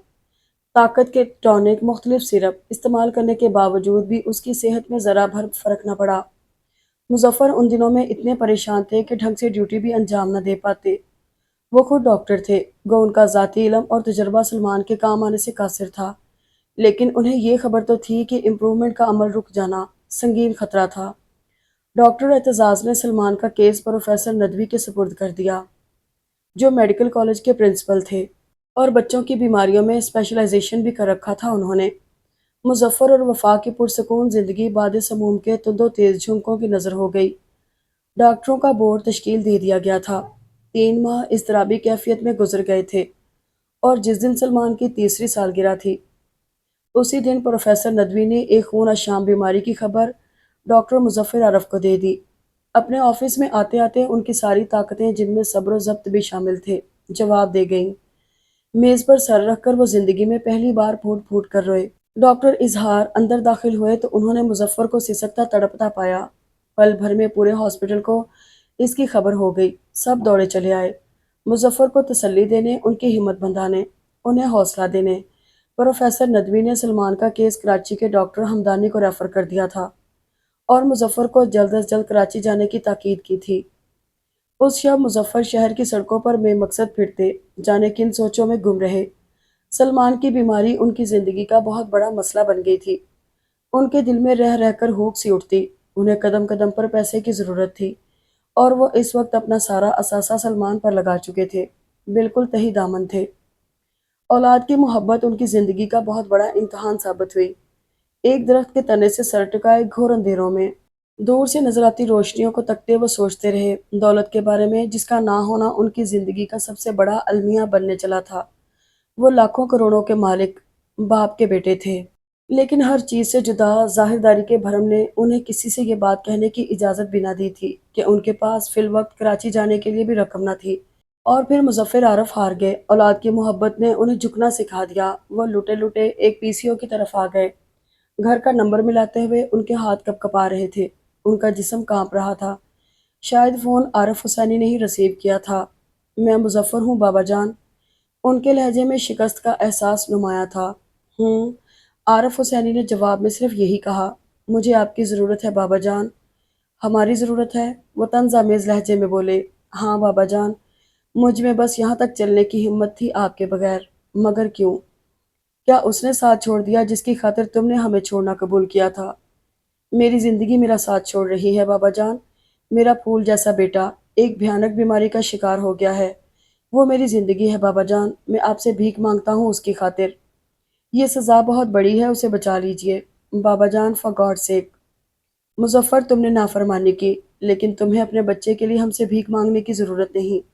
طاقت کے ٹونک، مختلف سرپ استعمال کرنے کے باوجود بھی اس کی صحت میں ذرا بھر فرق نہ پڑا۔ مظفر ان دنوں میں اتنے پریشان تھے کہ ڈھنگ سے ڈیوٹی بھی انجام نہ دے پاتے۔ وہ خود ڈاکٹر تھے، گو ان کا ذاتی علم اور تجربہ سلمان کے کام آنے سے قاصر تھا، لیکن انہیں یہ خبر تو تھی کہ امپرومنٹ کا عمل رک جانا سنگین خطرہ تھا۔ ڈاکٹر اعتزاز نے سلمان کا کیس پروفیسر ندوی کے سپرد کر دیا، جو میڈیکل کالج کے پرنسپل تھے، اور بچوں کی بیماریوں میں اسپیشلائزیشن بھی کر رکھا تھا انہوں نے۔ مظفر اور وفا کی پرسکون زندگی بعد سموم کے تند و تیز جھونکوں کی نظر ہو گئی۔ ڈاکٹروں کا بورڈ تشکیل دے دیا گیا تھا۔ 3 ماہ اضطرابی کیفیت میں گزر گئے تھے، اور جس دن سلمان کی تیسری سالگرہ تھی، اسی دن پروفیسر ندوی نے ایک خون اشام بیماری کی خبر ڈاکٹر مظفر عارف کو دے دی۔ اپنے آفس میں آتے آتے ان کی ساری طاقتیں، جن میں صبر و ضبط بھی شامل تھے، جواب دے گئیں۔ میز پر سر رکھ کر وہ زندگی میں پہلی بار پھوٹ پھوٹ کر روئے۔ ڈاکٹر اظہار اندر داخل ہوئے تو انہوں نے مظفر کو سسکتا تڑپتا پایا۔ پل بھر میں پورے ہاسپٹل کو اس کی خبر ہو گئی۔ سب دوڑے چلے آئے، مظفر کو تسلی دینے، ان کی ہمت بندھانے، انہیں حوصلہ دینے۔ پروفیسر ندوی نے سلمان کا کیس کراچی کے ڈاکٹر ہمدانی کو ریفر کر دیا تھا، اور مظفر کو جلد از جلد کراچی جانے کی تاکید کی تھی۔ اس شب مظفر شہر کی سڑکوں پر بے مقصد پھرتے، جانے کن سوچوں میں گم رہے۔ سلمان کی بیماری ان کی زندگی کا بہت بڑا مسئلہ بن گئی تھی۔ ان کے دل میں رہ رہ کر ہوک سی اٹھتی۔ انہیں قدم قدم پر پیسے کی ضرورت تھی، اور وہ اس وقت اپنا سارا اثاثہ سلمان پر لگا چکے تھے، بالکل تہی دامن تھے۔ اولاد کی محبت ان کی زندگی کا بہت بڑا امتحان ثابت ہوئی۔ ایک درخت کے تنے سے سر ٹکائے گھور اندھیروں میں دور سے نظر آتی روشنیوں کو تکتے وہ سوچتے رہے، دولت کے بارے میں جس کا نہ ہونا ان کی زندگی کا سب سے بڑا المیہ بننے چلا تھا۔ وہ لاکھوں کروڑوں کے مالک، باپ کے بیٹے تھے، لیکن ہر چیز سے جدا ظاہرداری کے بھرم نے انہیں کسی سے یہ بات کہنے کی اجازت بھی نہ دی تھی کہ ان کے پاس فی الوقت کراچی جانے کے لیے بھی رقم نہ تھی۔ اور پھر مظفر عارف ہار گئے۔ اولاد کی محبت نے انہیں جھکنا سکھا دیا۔ وہ لٹے لٹے ایک پی سی او کی طرف آ گئے۔ گھر کا نمبر ملاتے ہوئے ان کے ہاتھ کپ کپا رہے تھے، ان کا جسم کانپ رہا تھا۔ شاید فون عارف حسینی نے ہی ریسیو کیا تھا۔ میں مظفر ہوں بابا جان۔ ان کے لہجے میں شکست کا احساس نمایاں تھا۔ ہوں۔ عارف حسینی نے جواب میں صرف یہی کہا، مجھے آپ کی ضرورت ہے بابا جان۔ ہماری ضرورت ہے؟ وہ طنز آمیز لہجے میں بولے، ہاں بابا جان، مجھ میں بس یہاں تک چلنے کی ہمت تھی آپ کے بغیر۔ مگر کیوں؟ کیا اس نے ساتھ چھوڑ دیا جس کی خاطر تم نے ہمیں چھوڑنا قبول کیا تھا؟ میری زندگی میرا ساتھ چھوڑ رہی ہے بابا جان۔ میرا پھول جیسا بیٹا ایک بھیانک بیماری کا شکار ہو گیا ہے۔ وہ میری زندگی ہے بابا جان۔ میں آپ سے بھیک مانگتا ہوں اس کی خاطر۔ یہ سزا بہت بڑی ہے، اسے بچا لیجئے بابا جان، فار گاڈ سیک۔ مظفر، تم نے نافرمانی کی، لیکن تمہیں اپنے بچے کے لیے ہم سے بھیک مانگنے کی ضرورت نہیں۔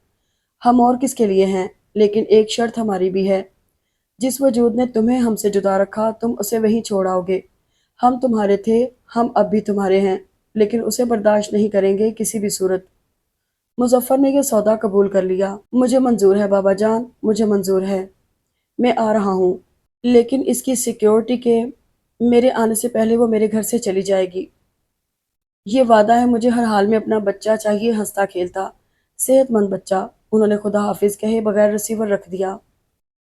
ہم اور کس کے لیے ہیں؟ لیکن ایک شرط ہماری بھی ہے۔ جس وجود نے تمہیں ہم سے جدا رکھا، تم اسے وہیں چھوڑ آؤ گے۔ ہم تمہارے تھے، ہم اب بھی تمہارے ہیں، لیکن اسے برداشت نہیں کریں گے کسی بھی صورت۔ مظفر نے یہ سودا قبول کر لیا۔ مجھے منظور ہے بابا جان، مجھے منظور ہے۔ میں آ رہا ہوں، لیکن اس کی سیکیورٹی کے میرے آنے سے پہلے وہ میرے گھر سے چلی جائے گی۔ یہ وعدہ ہے، مجھے ہر حال میں اپنا بچہ چاہیے، ہنستا کھیلتا، صحت مند بچہ۔ انہوں نے خدا حافظ کہے بغیر ریسیور رکھ دیا۔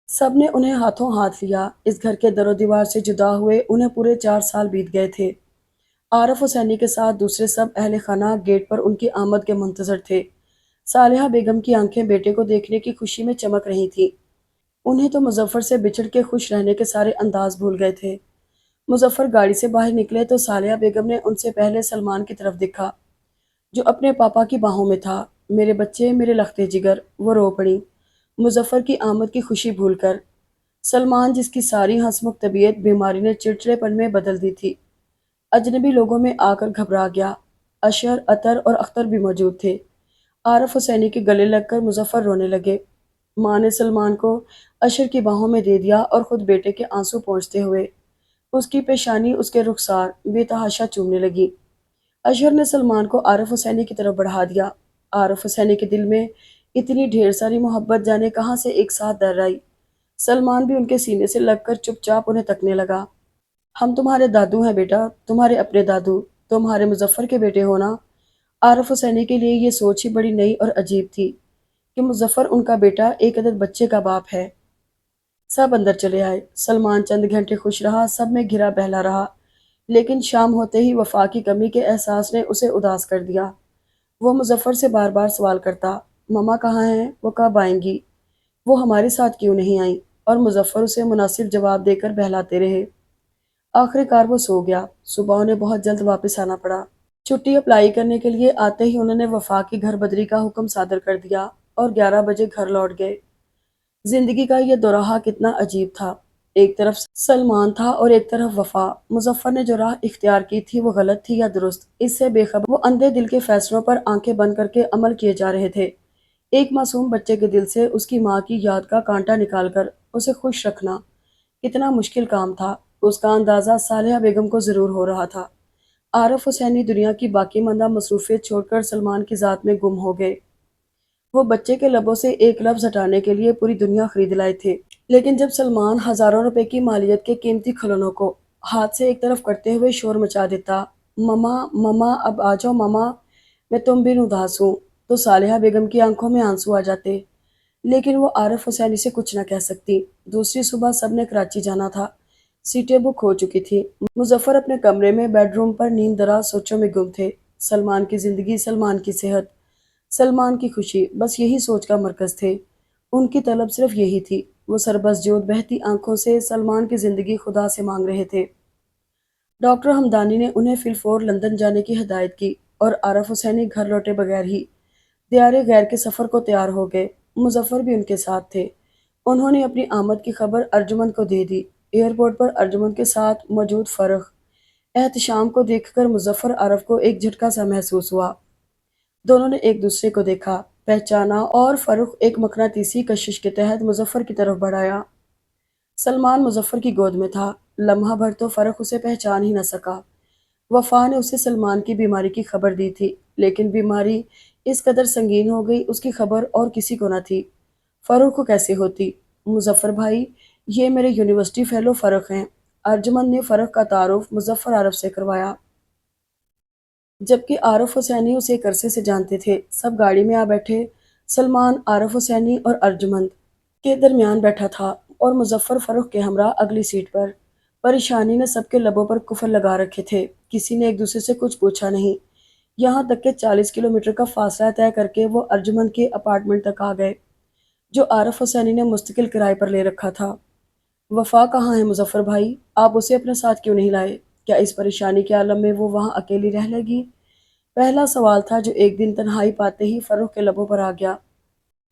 سب نے انہیں ہاتھوں ہاتھ لیا۔ اس گھر کے در و دیوار سے جدا ہوئے انہیں پورے 4 سال بیت گئے تھے۔ عارف حسینی کے ساتھ دوسرے سب اہل خانہ گیٹ پر ان کی آمد کے منتظر تھے۔ صالحہ بیگم کی آنکھیں بیٹے کو دیکھنے کی خوشی میں چمک رہی تھیں۔ انہیں تو مظفر سے بچھڑ کے خوش رہنے کے سارے انداز بھول گئے تھے۔ مظفر گاڑی سے باہر نکلے تو صالحہ بیگم نے ان سے پہلے سلمان کی طرف دیکھا، جو اپنے پاپا کی باہوں میں تھا۔ میرے بچے، میرے لختے جگر، وہ رو پڑیں مظفر کی آمد کی خوشی بھول کر۔ سلمان، جس کی ساری ہنسمکھ طبیعت بیماری نے چڑچڑے پن میں بدل دی تھی، اجنبی لوگوں میں آ کر گھبرا گیا۔ اشر، عطر اور اختر بھی موجود تھے۔ عارف حسینی کے گلے لگ کر مظفر رونے لگے۔ ماں نے سلمان کو اشر کی باہوں میں دے دیا اور خود بیٹے کے آنسو پونچھتے ہوئے اس کی پیشانی، اس کے رخسار بے تحاشا چومنے لگی۔ اشر نے سلمان کو عارف حسینی کی طرف بڑھا دیا۔ عارف حسینی کے دل میں اتنی ڈھیر ساری محبت جانے کہاں سے ایک ساتھ در آئی۔ سلمان بھی ان کے سینے سے لگ کر چپ چاپ انہیں تکنے لگا۔ ہم تمہارے دادو ہیں بیٹا، تمہارے اپنے دادو، تمہارے مظفر کے بیٹے ہونا۔ عارف حسینی کے لیے یہ سوچ ہی بڑی نئی اور عجیب تھی کہ مظفر ان کا بیٹا ایک عدد بچے کا باپ ہے۔ سب اندر چلے آئے۔ سلمان چند گھنٹے خوش رہا، سب میں گھرا بہلا رہا، لیکن شام ہوتے ہی وفا کی کمی کے احساس نے اسے اداس کر دیا۔ وہ مظفر سے بار بار سوال کرتا، مما کہاں ہیں؟ وہ کب آئیں گی؟ وہ ہمارے ساتھ کیوں نہیں آئیں؟ اور مظفر اسے مناسب جواب دے کر بہلاتے رہے۔ آخر کار وہ سو گیا۔ صبح انہیں بہت جلد واپس آنا پڑا۔ چھٹی اپلائی کرنے کے لیے آتے ہی انہوں نے وفا کی گھر بدری کا حکم صادر کر دیا اور 11 بجے گھر لوٹ گئے۔ زندگی کا یہ دوراہا کتنا عجیب تھا۔ ایک طرف سلمان تھا اور ایک طرف وفا۔ مظفر نے جو راہ اختیار کی تھی وہ غلط تھی یا درست، اس سے بے خبر وہ اندھے دل کے فیصلوں پر آنکھیں بند کر کے عمل کیے جا رہے تھے۔ ایک معصوم بچے کے دل سے اس کی ماں کی یاد کا کانٹا نکال کر اسے خوش رکھنا کتنا مشکل کام تھا۔ اس کا اندازہ صالحہ بیگم کو ضرور ہو رہا تھا۔ عارف حسینی دنیا کی باقی ماندہ مصروفیت چھوڑ کر سلمان کی ذات میں گم ہو گئے۔ وہ بچے کے لبوں سے ایک لفظ ہٹانے کے لیے پوری دنیا خرید لائے تھے، لیکن جب سلمان ہزاروں روپے کی مالیت کے قیمتی کھلونوں کو ہاتھ سے ایک طرف کرتے ہوئے شور مچا دیتا، مما مما اب آ جاؤ مما، میں تم بن اداس ہوں، تو صالحہ بیگم کی آنکھوں میں آنسو آ جاتے۔ لیکن وہ عارف حسینی سے کچھ نہ کہہ سکتی۔ دوسری صبح سب نے کراچی جانا تھا۔ سیٹیں بک ہو چکی تھی۔ مظفر اپنے کمرے میں بیڈ روم پر نیند دراز سوچوں میں گم تھے۔ سلمان کی زندگی، سلمان کی صحت، سلمان کی خوشی، بس یہی سوچ کا مرکز تھے۔ ان کی طلب صرف یہی تھی۔ وہ سربسجود بہتی آنکھوں سے سلمان کی زندگی خدا سے مانگ رہے تھے۔ ڈاکٹر ہمدانی نے انہیں فی الفور لندن جانے کی ہدایت کی اور عارف حسینی گھر لوٹے بغیر ہی دیار غیر کے سفر کو تیار ہو گئے۔ مظفر بھی ان کے ساتھ تھے۔ انہوں نے اپنی آمد کی خبر ارجمند کو دے دی۔ ایئرپورٹ پر ارجمند کے ساتھ موجود فرخ احتشام کو دیکھ کر مظفر عارف کو ایک جھٹکا سا محسوس ہوا۔ دونوں نے ایک دوسرے کو دیکھا، پہچانا اور فرخ ایک مقناطیسی کشش کے تحت مظفر کی طرف بڑھایا۔ سلمان مظفر کی گود میں تھا۔ لمحہ بھر تو فرخ اسے پہچان ہی نہ سکا۔ وفا نے اسے سلمان کی بیماری کی خبر دی تھی، لیکن بیماری اس قدر سنگین ہو گئی اس کی خبر اور کسی کو نہ تھی۔ فرخ کو کیسے ہوتی؟ مظفر بھائی، یہ میرے یونیورسٹی فیلو فرخ ہیں۔ ارجمند نے فرخ کا تعارف مظفر عارف سے کروایا، جبکہ عارف حسینی اسے ایک عرصے سے جانتے تھے۔ سب گاڑی میں آ بیٹھے۔ سلمان عارف حسینی اور ارجمند کے درمیان بیٹھا تھا اور مظفر فرخ کے ہمراہ اگلی سیٹ پر۔ پریشانی نے سب کے لبوں پر قفل لگا رکھے تھے۔ کسی نے ایک دوسرے سے کچھ پوچھا نہیں، یہاں تک کہ 40 کلومیٹر کا فاصلہ طے کر کے وہ ارجمند کے اپارٹمنٹ تک آ گئے، جو عارف حسینی نے مستقل کرائے پر لے رکھا تھا۔ وفا کہاں ہے مظفر بھائی؟ آپ اسے اپنے ساتھ کیوں نہیں لائے؟ کیا اس پریشانی کے عالم میں وہ وہاں اکیلی رہ لے گی؟ پہلا سوال تھا جو ایک دن تنہائی پاتے ہی فرخ کے لبوں پر آ گیا۔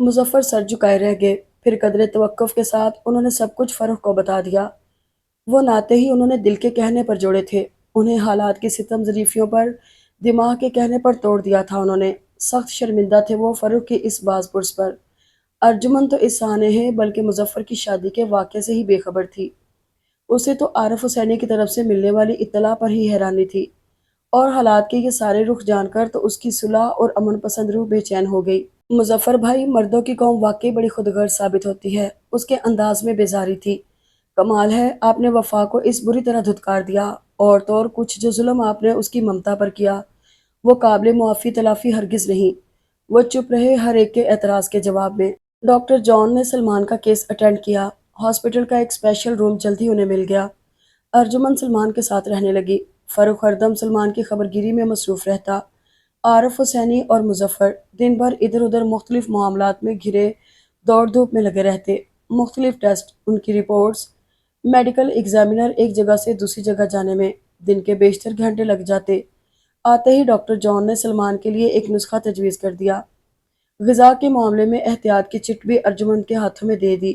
مظفر سر جھکائے رہ گئے، پھر قدرے توقف کے ساتھ انہوں نے سب کچھ فرخ کو بتا دیا۔ وہ ناطے ہی انہوں نے دل کے کہنے پر جوڑے تھے، انہیں حالات کی ستم ظریفیوں پر، دماغ کے کہنے پر توڑ دیا تھا انہوں نے۔ سخت شرمندہ تھے وہ فرخ کی اس باز پرس پر۔ ارجمند تو اس سانحے بلکہ مظفر کی شادی کے واقعے سے ہی بے خبر تھی۔ اسے تو عارف حسینی کی طرف سے ملنے والی اطلاع پر ہی حیرانی تھی، اور حالات کے یہ سارے رخ جان کر تو اس کی صلح اور امن پسند روح بے چین ہو گئی۔ مظفر بھائی، مردوں کی قوم واقعی بڑی خودغرض ثابت ہوتی ہے۔ اس کے انداز میں بیزاری تھی۔ کمال ہے آپ نے وفا کو اس بری طرح دھتکار دیا، اور تو اور کچھ جو ظلم آپ نے اس کی ممتا پر کیا وہ قابل معافی تلافی ہرگز نہیں۔ وہ چپ رہے ہر ایک کے اعتراض کے جواب میں۔ ڈاکٹر جان نے سلمان کا کیس اٹینڈ کیا۔ ہاسپٹل کا ایک اسپیشل روم جلد ہی انہیں مل گیا۔ ارجمند سلمان کے ساتھ رہنے لگی۔ فرخ ہردم سلمان کی خبرگیری میں مصروف رہتا۔ عارف حسینی اور مظفر دن بھر ادھر ادھر مختلف معاملات میں گھرے دوڑ دھوپ میں لگے رہتے۔ مختلف ٹیسٹ، ان کی رپورٹس، میڈیکل ایگزامینر ایک جگہ سے دوسری جگہ جانے میں دن کے بیشتر گھنٹے لگ جاتے۔ آتے ہی ڈاکٹر جان نے سلمان کے لیے ایک نسخہ تجویز کر دیا۔ غذا کے معاملے میں احتیاط کی چٹ بھی ارجمند کے ہاتھوں میں دے دی۔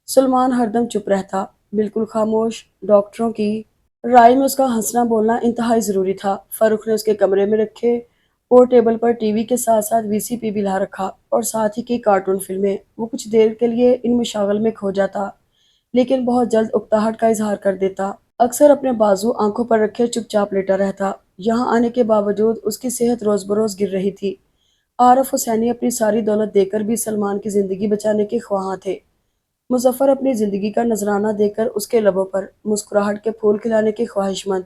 سلمان ہردم چپ رہتا، بالکل خاموش۔ ڈاکٹروں کی رائے میں اس کا ہنسنا بولنا انتہائی ضروری تھا۔ فرخ نے اس کے کمرے میں رکھے اور ٹیبل پر ٹی وی کے ساتھ ساتھ VCP بھی لا رکھا، اور ساتھ ہی کی کارٹون فلمیں۔ وہ کچھ دیر کے لیے ان مشاغل میں کھو جاتا، لیکن بہت جلد اکتاہٹ کا اظہار کر دیتا۔ اکثر اپنے بازو آنکھوں پر رکھے چپ چاپ لیٹا رہتا۔ یہاں آنے کے باوجود اس کی صحت روز بروز گر رہی تھی۔ عارف حسینی اپنی ساری دولت دے کر بھی سلمان کی زندگی بچانے کے خواہاں تھے۔ مظفر اپنی زندگی کا نذرانہ دے کر اس کے لبوں پر مسکراہٹ کے پھول کھلانے کے خواہش مند۔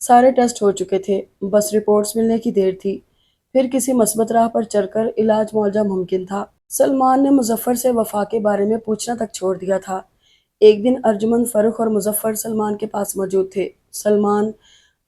سارے ٹیسٹ ہو چکے تھے، بس رپورٹس ملنے کی دیر تھی، پھر کسی مثبت راہ پر چل کر علاج معالجہ ممکن تھا۔ سلمان نے مظفر سے وفا کے بارے میں پوچھنا تک چھوڑ دیا تھا۔ ایک دن ارجمند، فرخ اور مظفر سلمان کے پاس موجود تھے۔ سلمان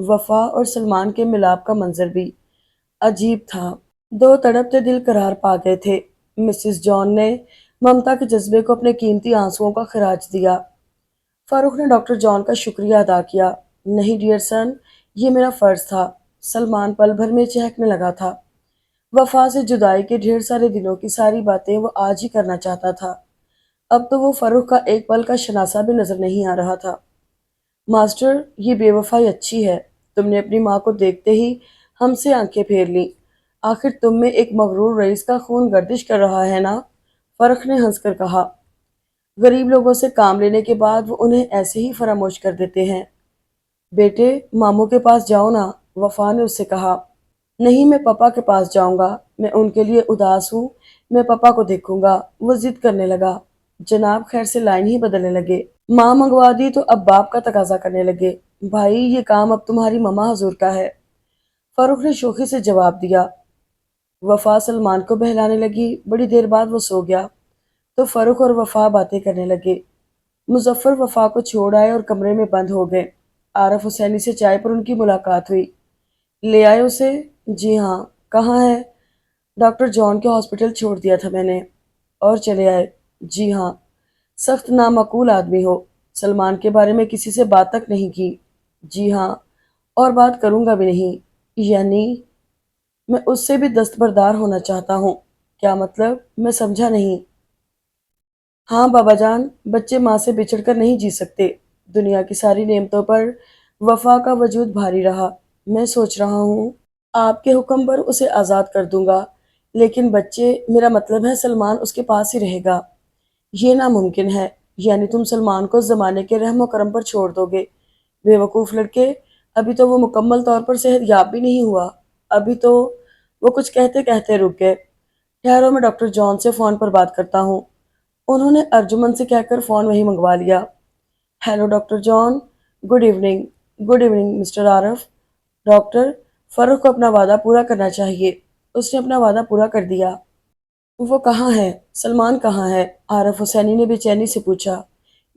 وفا اور سلمان کے ملاپ کا منظر بھی عجیب تھا۔ دو تڑپتے دل قرار پا گئے تھے۔ مسز جان نے ممتا کے جذبے کو اپنے قیمتی آنسوؤں کا خراج دیا۔ فاروق نے ڈاکٹر جان کا شکریہ ادا کیا۔ نہیں ڈیئر سن، یہ میرا فرض تھا۔ سلمان پل بھر میں چہکنے لگا تھا۔ وفا سے جدائی کے ڈھیر سارے دنوں کی ساری باتیں وہ آج ہی کرنا چاہتا تھا۔ اب تو وہ فاروق کا ایک پل کا شناسہ بھی نظر نہیں آ رہا تھا۔ ماسٹر، یہ بے وفائی اچھی ہے۔ تم نے اپنی ماں کو دیکھتے ہی ہم سے آنکھیں پھیر لیں۔ آخر تم میں ایک مغرور رئیس کا خون گردش کر رہا ہے نا؟ فرخ نے ہنس کر کہا۔ غریب لوگوں سے کام لینے کے بعد وہ انہیں ایسے ہی فراموش کر دیتے ہیں۔ بیٹے، ماموں کے پاس جاؤ نا، وفا نے اس سے کہا۔ نہیں، میں پاپا کے پاس جاؤں گا۔ میں ان کے لیے اداس ہوں۔ میں پاپا کو دیکھوں گا۔ وہ ضد کرنے لگا۔ جناب خیر سے لائن ہی بدلنے لگے۔ ماں منگوا دی تو اب باپ کا تقاضا کرنے لگے۔ بھائی، یہ کام اب تمہاری مما حضور کا ہے، فاروق نے شوخی سے جواب دیا۔ وفا سلمان کو بہلانے لگی۔ بڑی دیر بعد وہ سو گیا تو فاروق اور وفا باتیں کرنے لگے۔ مظفر وفا کو چھوڑ آئے اور کمرے میں بند ہو گئے۔ عارف حسینی سے چائے پر ان کی ملاقات ہوئی۔ لے آئے اسے؟ جی ہاں۔ کہاں ہے؟ ڈاکٹر جان کے ہاسپٹل چھوڑ دیا تھا میں نے۔ اور چلے آئے؟ جی ہاں۔ سخت نامعقول آدمی ہو۔ سلمان کے بارے میں کسی سے بات تک نہیں کی؟ جی ہاں، اور بات کروں گا بھی نہیں۔ یعنی میں اس سے بھی دستبردار ہونا چاہتا ہوں۔ کیا مطلب؟ میں سمجھا نہیں۔ ہاں بابا جان، بچے ماں سے بچھڑ کر نہیں جی سکتے۔ دنیا کی ساری نعمتوں پر وفا کا وجود بھاری رہا۔ میں سوچ رہا ہوں آپ کے حکم پر اسے آزاد کر دوں گا، لیکن بچے، میرا مطلب ہے سلمان اس کے پاس ہی رہے گا۔ یہ ناممکن ہے۔ یعنی تم سلمان کو زمانے کے رحم و کرم پر چھوڑ دو گے؟ بے وقوف لڑکے، ابھی تو وہ مکمل طور پر صحت یاب بھی نہیں ہوا۔ ابھی تو وہ کچھ کہتے کہتے رک گئے۔ ٹھہرو، میں ڈاکٹر جان سے فون پر بات کرتا ہوں۔ انہوں نے ارجمن سے کہہ کر فون وہیں منگوا لیا۔ Hello doctor John, good evening. Good evening mister Arif. Doctor, Farooq کو اپنا وعدہ پورا کرنا چاہیے۔ اس نے اپنا وعدہ پورا کر دیا۔ وہ کہاں ہے؟ سلمان کہاں ہے؟ عارف حسینی نے بے چینی سے پوچھا۔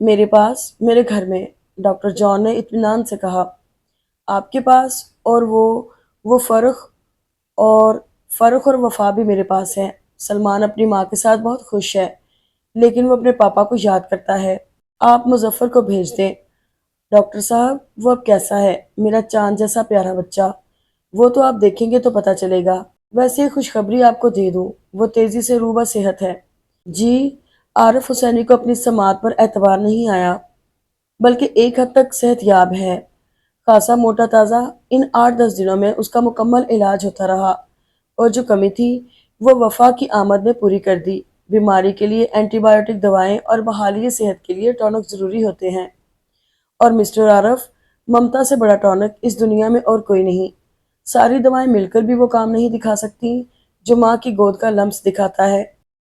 میرے پاس، میرے گھر میں، ڈاکٹر جان نے اطمینان سے کہا۔ آپ کے پاس؟ اور وہ اور فاروق اور وفا بھی میرے پاس ہیں۔ سلمان اپنی ماں کے ساتھ بہت خوش ہے، لیکن وہ اپنے پاپا کو یاد کرتا ہے۔ آپ مظفر کو بھیج دیں۔ ڈاکٹر صاحب، وہ اب کیسا ہے؟ میرا چاند جیسا پیارا بچہ۔ وہ تو آپ دیکھیں گے تو پتہ چلے گا۔ ویسے ہی خوشخبری آپ کو دے دوں، وہ تیزی سے روبہ صحت ہے۔ جی؟ عارف حسینی کو اپنی سماعت پر اعتبار نہیں آیا۔ بلکہ ایک حد تک صحت یاب ہے، خاصا موٹا تازہ۔ ان 8-10 دنوں میں اس کا مکمل علاج ہوتا رہا، اور جو کمی تھی وہ وفا کی آمد نے پوری کر دی۔ بیماری کے لیے اینٹی بائیوٹک دوائیں اور بحالی صحت کے لیے ٹونک ضروری ہوتے ہیں۔ اور مسٹر عارف، ممتا سے بڑا ٹونک اس دنیا میں اور کوئی نہیں۔ ساری دوائیں مل کر بھی وہ کام نہیں دکھا سکتی جو ماں کی گود کا لمس دکھاتا ہے۔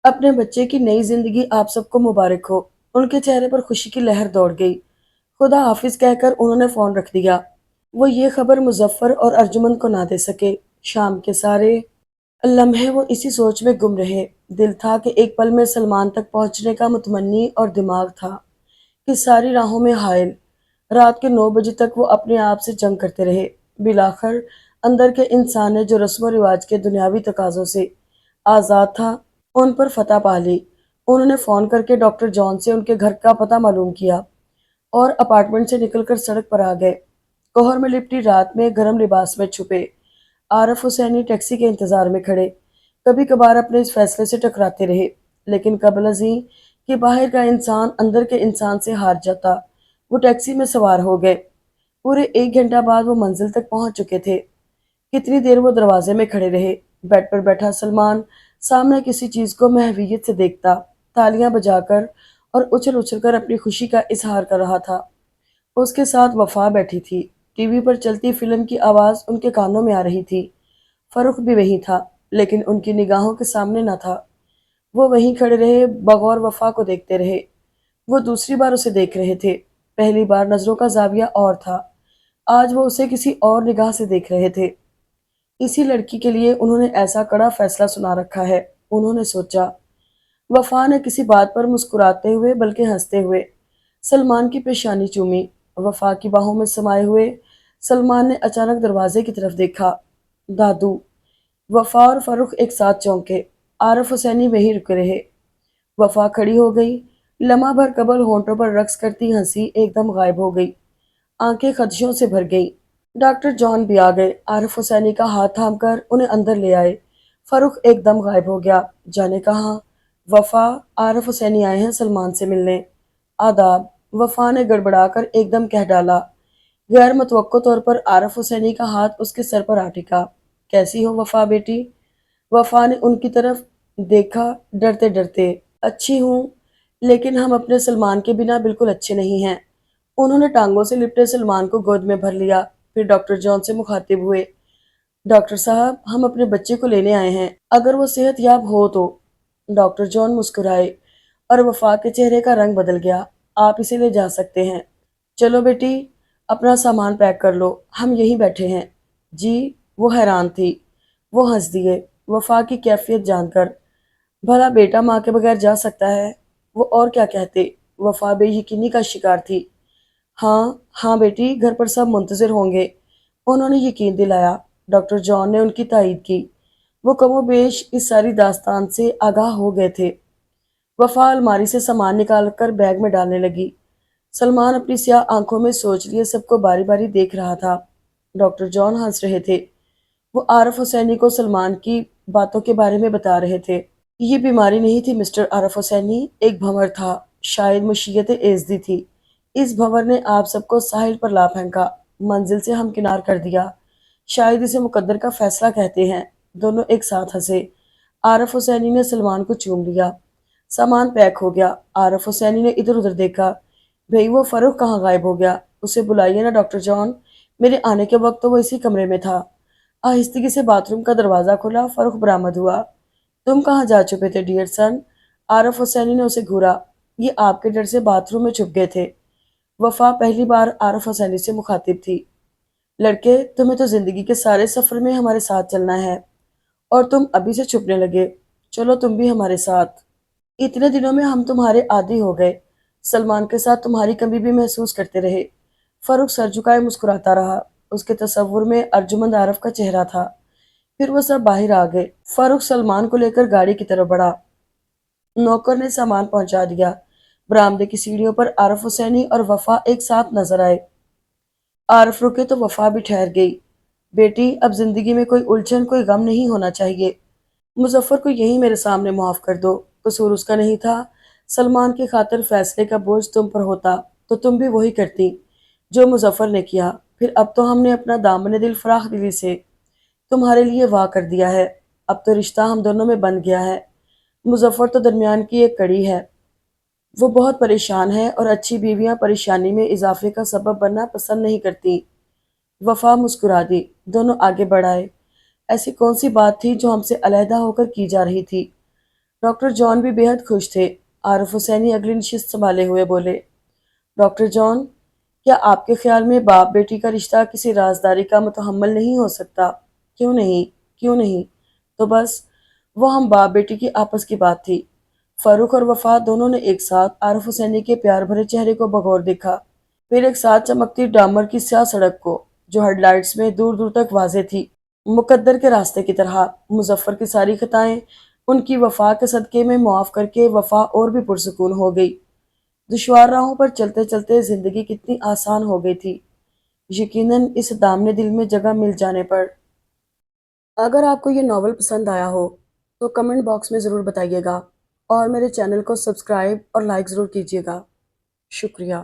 اپنے بچے کی نئی زندگی آپ سب کو مبارک ہو۔ ان کے چہرے پر خوشی کی لہر دوڑ گئی۔ خدا حافظ کہہ کر انہوں نے فون رکھ دیا۔ وہ یہ خبر مظفر اور ارجمن کو نہ دے سکے۔ شام کے سارے لمحے وہ اسی سوچ میں گم رہے۔ دل تھا کہ ایک پل میں سلمان تک پہنچنے کا متمنی، اور دماغ تھا کہ ساری راہوں میں حائل۔ رات کے 9 بجے تک وہ اپنے آپ سے جنگ کرتے رہے۔ بالآخر اندر کے انسان نے جو رسم و رواج کے دنیاوی تقاضوں سے آزاد تھا، ان پر فتح پا لی۔ انہوں نے فون کر کے ڈاکٹر جان سے ان کے گھر کا پتہ معلوم کیا اور اپارٹمنٹ سے نکل کر سڑک پر آ گئے۔ کوہر میں لپٹی رات میں گرم لباس میں چھپے عارف حسینی ٹیکسی کے انتظار میں کھڑے۔ کبھی کبھار اپنے اس فیصلے سے ٹکراتے رہے، لیکن قبل ازیں کہ باہر کا انسان اندر کے انسان سے ہار جاتا، وہ ٹیکسی میں سوار ہو گئے۔ پورے 1 گھنٹہ بعد وہ منزل تک پہنچ چکے تھے۔ کتنی دیر وہ دروازے میں کھڑے رہے۔ بیڈ پر بیٹھا سلمان سامنے کسی چیز کو محویت سے دیکھتا، تالیاں بجا کر اور اچھل اچھل کر اپنی خوشی کا اظہار کر رہا تھا۔ اس کے ساتھ وفا بیٹھی تھی۔ ٹی وی پر چلتی فلم کی آواز ان کے کانوں میں آ رہی تھی۔ فاروق بھی وہیں تھا، لیکن ان کی نگاہوں کے سامنے نہ تھا۔ وہ وہیں کھڑے رہے، بغور وفا کو دیکھتے رہے۔ وہ دوسری بار اسے دیکھ رہے تھے۔ پہلی بار نظروں کا زاویہ اور تھا، آج وہ اسے کسی اور نگاہ سے دیکھ رہے تھے۔ اسی لڑکی کے لیے انہوں نے ایسا کڑا فیصلہ سنا رکھا ہے، انہوں نے سوچا۔ وفا نے کسی بات پر مسکراتے ہوئے بلکہ ہنستے ہوئے سلمان کی پیشانی چومی۔ وفا کی باہوں میں سمائے ہوئے سلمان نے اچانک دروازے کی طرف دیکھا۔ دادو! وفا اور فاروق ایک ساتھ چونکے۔ عارف حسینی وہیں رکے رہے۔ وفا کھڑی ہو گئی۔ لمحہ بھر قبل ہونٹوں پر رقص کرتی ہنسی ایک دم غائب ہو گئی۔ آنکھیں خدشوں سے بھر گئیں۔ ڈاکٹر جان بھی آ گئے۔ عارف حسینی کا ہاتھ تھام کر انہیں اندر لے آئے۔ فاروق ایک دم غائب ہو گیا۔ جانے کہاں؟ وفا، عارف حسینی آئے ہیں سلمان سے ملنے۔ آداب! وفا نے گڑبڑا کر ایک دم کہہ ڈالا۔ غیر متوقع طور پر عارف حسینی کا ہاتھ اس کے سر پر آ ٹکا۔ کیسی ہو وفا بیٹی؟ وفا نے ان کی طرف دیکھا ڈرتے ڈرتے۔ اچھی ہوں، لیکن ہم اپنے سلمان کے بنا بالکل اچھے نہیں ہیں۔ انہوں نے ٹانگوں سے لپٹے سلمان کو گود میں بھر لیا، پھر ڈاکٹر جان سے مخاطب ہوئے۔ ڈاکٹر صاحب، ہم اپنے بچے کو لینے آئے ہیں، اگر وہ صحت یاب ہو تو۔ ڈاکٹر جان مسکرائے اور وفا کے چہرے کا رنگ بدل گیا۔ آپ اسے لے جا سکتے ہیں۔ چلو بیٹی، اپنا سامان پیک کر لو، ہم یہیں بیٹھے ہیں۔ جی؟ وہ حیران تھی۔ وہ ہنس دیے وفا کی کیفیت جان کر۔ بھلا بیٹا ماں کے بغیر جا سکتا ہے؟ وہ اور کیا کہتے؟ وفا بے یقینی کا شکار تھی۔ ہاں ہاں بیٹی، گھر پر سب منتظر ہوں گے، انہوں نے یقین دلایا۔ ڈاکٹر جان نے ان کی تائید کی۔ وہ کم و بیش اس ساری داستان سے آگاہ ہو گئے تھے۔ وفا الماری سے سامان نکال کر بیگ میں ڈالنے لگی۔ سلمان اپنی سیاہ آنکھوں میں سوچ لیے سب کو باری باری دیکھ رہا تھا۔ ڈاکٹر جان ہنس رہے تھے۔ وہ عارف حسینی کو سلمان کی باتوں کے بارے میں بتا رہے تھے۔ یہ بیماری نہیں تھی مسٹر عارف حسینی، ایک بھنور تھا، شاید مشیت ایزدی تھی۔ اس بھنور نے آپ سب کو ساحل پر لا پھینکا، منزل سے ہمکنار کر دیا۔ شاید اسے مقدر کا فیصلہ کہتے ہیں۔ دونوں ایک ساتھ ہنسے۔ عارف حسینی نے سلمان کو چوم لیا۔ سامان پیک ہو گیا۔ عارف حسینی نے ادھر ادھر دیکھا۔ بھئی وہ فاروق کہاں غائب ہو گیا؟ اسے بلائیے نا ڈاکٹر جان، میرے آنے کے وقت تو وہ اسی کمرے میں تھا۔ آہستگی سے باتھ روم کا دروازہ کھلا، فاروق برآمد ہوا۔ تم کہاں جا چھپے تھے ڈیئر سن؟ عارف حسینی نے اسے گھورا۔ یہ آپ کے ڈر سے باتھ روم میں چھپ گئے تھے۔ وفا پہلی بار عارف حسینی سے مخاطب تھی۔ لڑکے، تمہیں تو زندگی کے سارے سفر میں ہمارے ساتھ چلنا ہے، اور تم ابھی سے چھپنے لگے۔ چلو تم بھی ہمارے ساتھ۔ اتنے دنوں میں ہم تمہارے عادی ہو گئے، سلمان کے ساتھ تمہاری کمی بھی محسوس کرتے رہے۔ فاروق سر جھکائے مسکراتا رہا۔ اس کے تصور میں ارجمند عارف کا چہرہ تھا۔ پھر وہ سب باہر آ گئے۔ فاروق سلمان کو لے کر گاڑی کی طرف بڑھا۔ نوکر نے سامان پہنچا دیا۔ برآمدے کی سیڑھیوں پر عارف حسینی اور وفا ایک ساتھ نظر آئے۔ عارف رکے تو وفا بھی ٹھہر گئی۔ بیٹی، اب زندگی میں کوئی الجھن، کوئی غم نہیں ہونا چاہیے۔ مظفر کو یہیں میرے سامنے معاف کر دو، قصور اس کا نہیں تھا۔ سلمان کی خاطر فیصلے کا بوجھ تم پر ہوتا تو تم بھی وہی کرتی جو مظفر نے کیا۔ پھر اب تو ہم نے اپنا دامن دل فراخ دلی سے تمہارے لیے وا کر دیا ہے۔ اب تو رشتہ ہم دونوں میں بن گیا ہے۔ مظفر تو درمیان کی ایک کڑی ہے۔ وہ بہت پریشان ہے، اور اچھی بیویاں پریشانی میں اضافے کا سبب بننا پسند نہیں کرتی۔ وفا مسکرا دی۔ دونوں آگے بڑھ آئے۔ ایسی کون سی بات تھی جو ہم سے علیحدہ ہو کر کی جا رہی تھی؟ ڈاکٹر جان بھی بے حد خوش تھے۔ عارف حسینی اگلی نشست سنبھالے ہوئے بولے، ڈاکٹر جان، کیا آپ کے خیال میں باپ بیٹی کا رشتہ کسی رازداری کا متحمل نہیں ہو سکتا؟ کیوں نہیں؟ کیوں نہیں؟ تو بس وہ ہم باپ بیٹی کی آپس کی بات تھی۔ فاروق اور وفا دونوں نے ایک ساتھ عارف حسینی کے پیار بھرے چہرے کو بغور دیکھا، پھر ایک ساتھ چمکتی ڈامر کی سیاہ سڑک کو جو ہیڈ لائٹس میں دور دور تک واضح تھی، مقدر کے راستے کی طرح۔ مظفر کی ساری خطائیں ان کی وفا کے صدقے میں معاف کر کے وفا اور بھی پرسکون ہو گئی۔ دشوار راہوں پر چلتے چلتے زندگی کتنی آسان ہو گئی تھی، یقیناً اس دامن دل میں جگہ مل جانے پر۔ اگر آپ کو یہ ناول پسند آیا ہو تو کمنٹ باکس میں ضرور بتائیے گا، اور میرے چینل کو سبسکرائب اور لائک ضرور کیجیے گا۔ شکریہ۔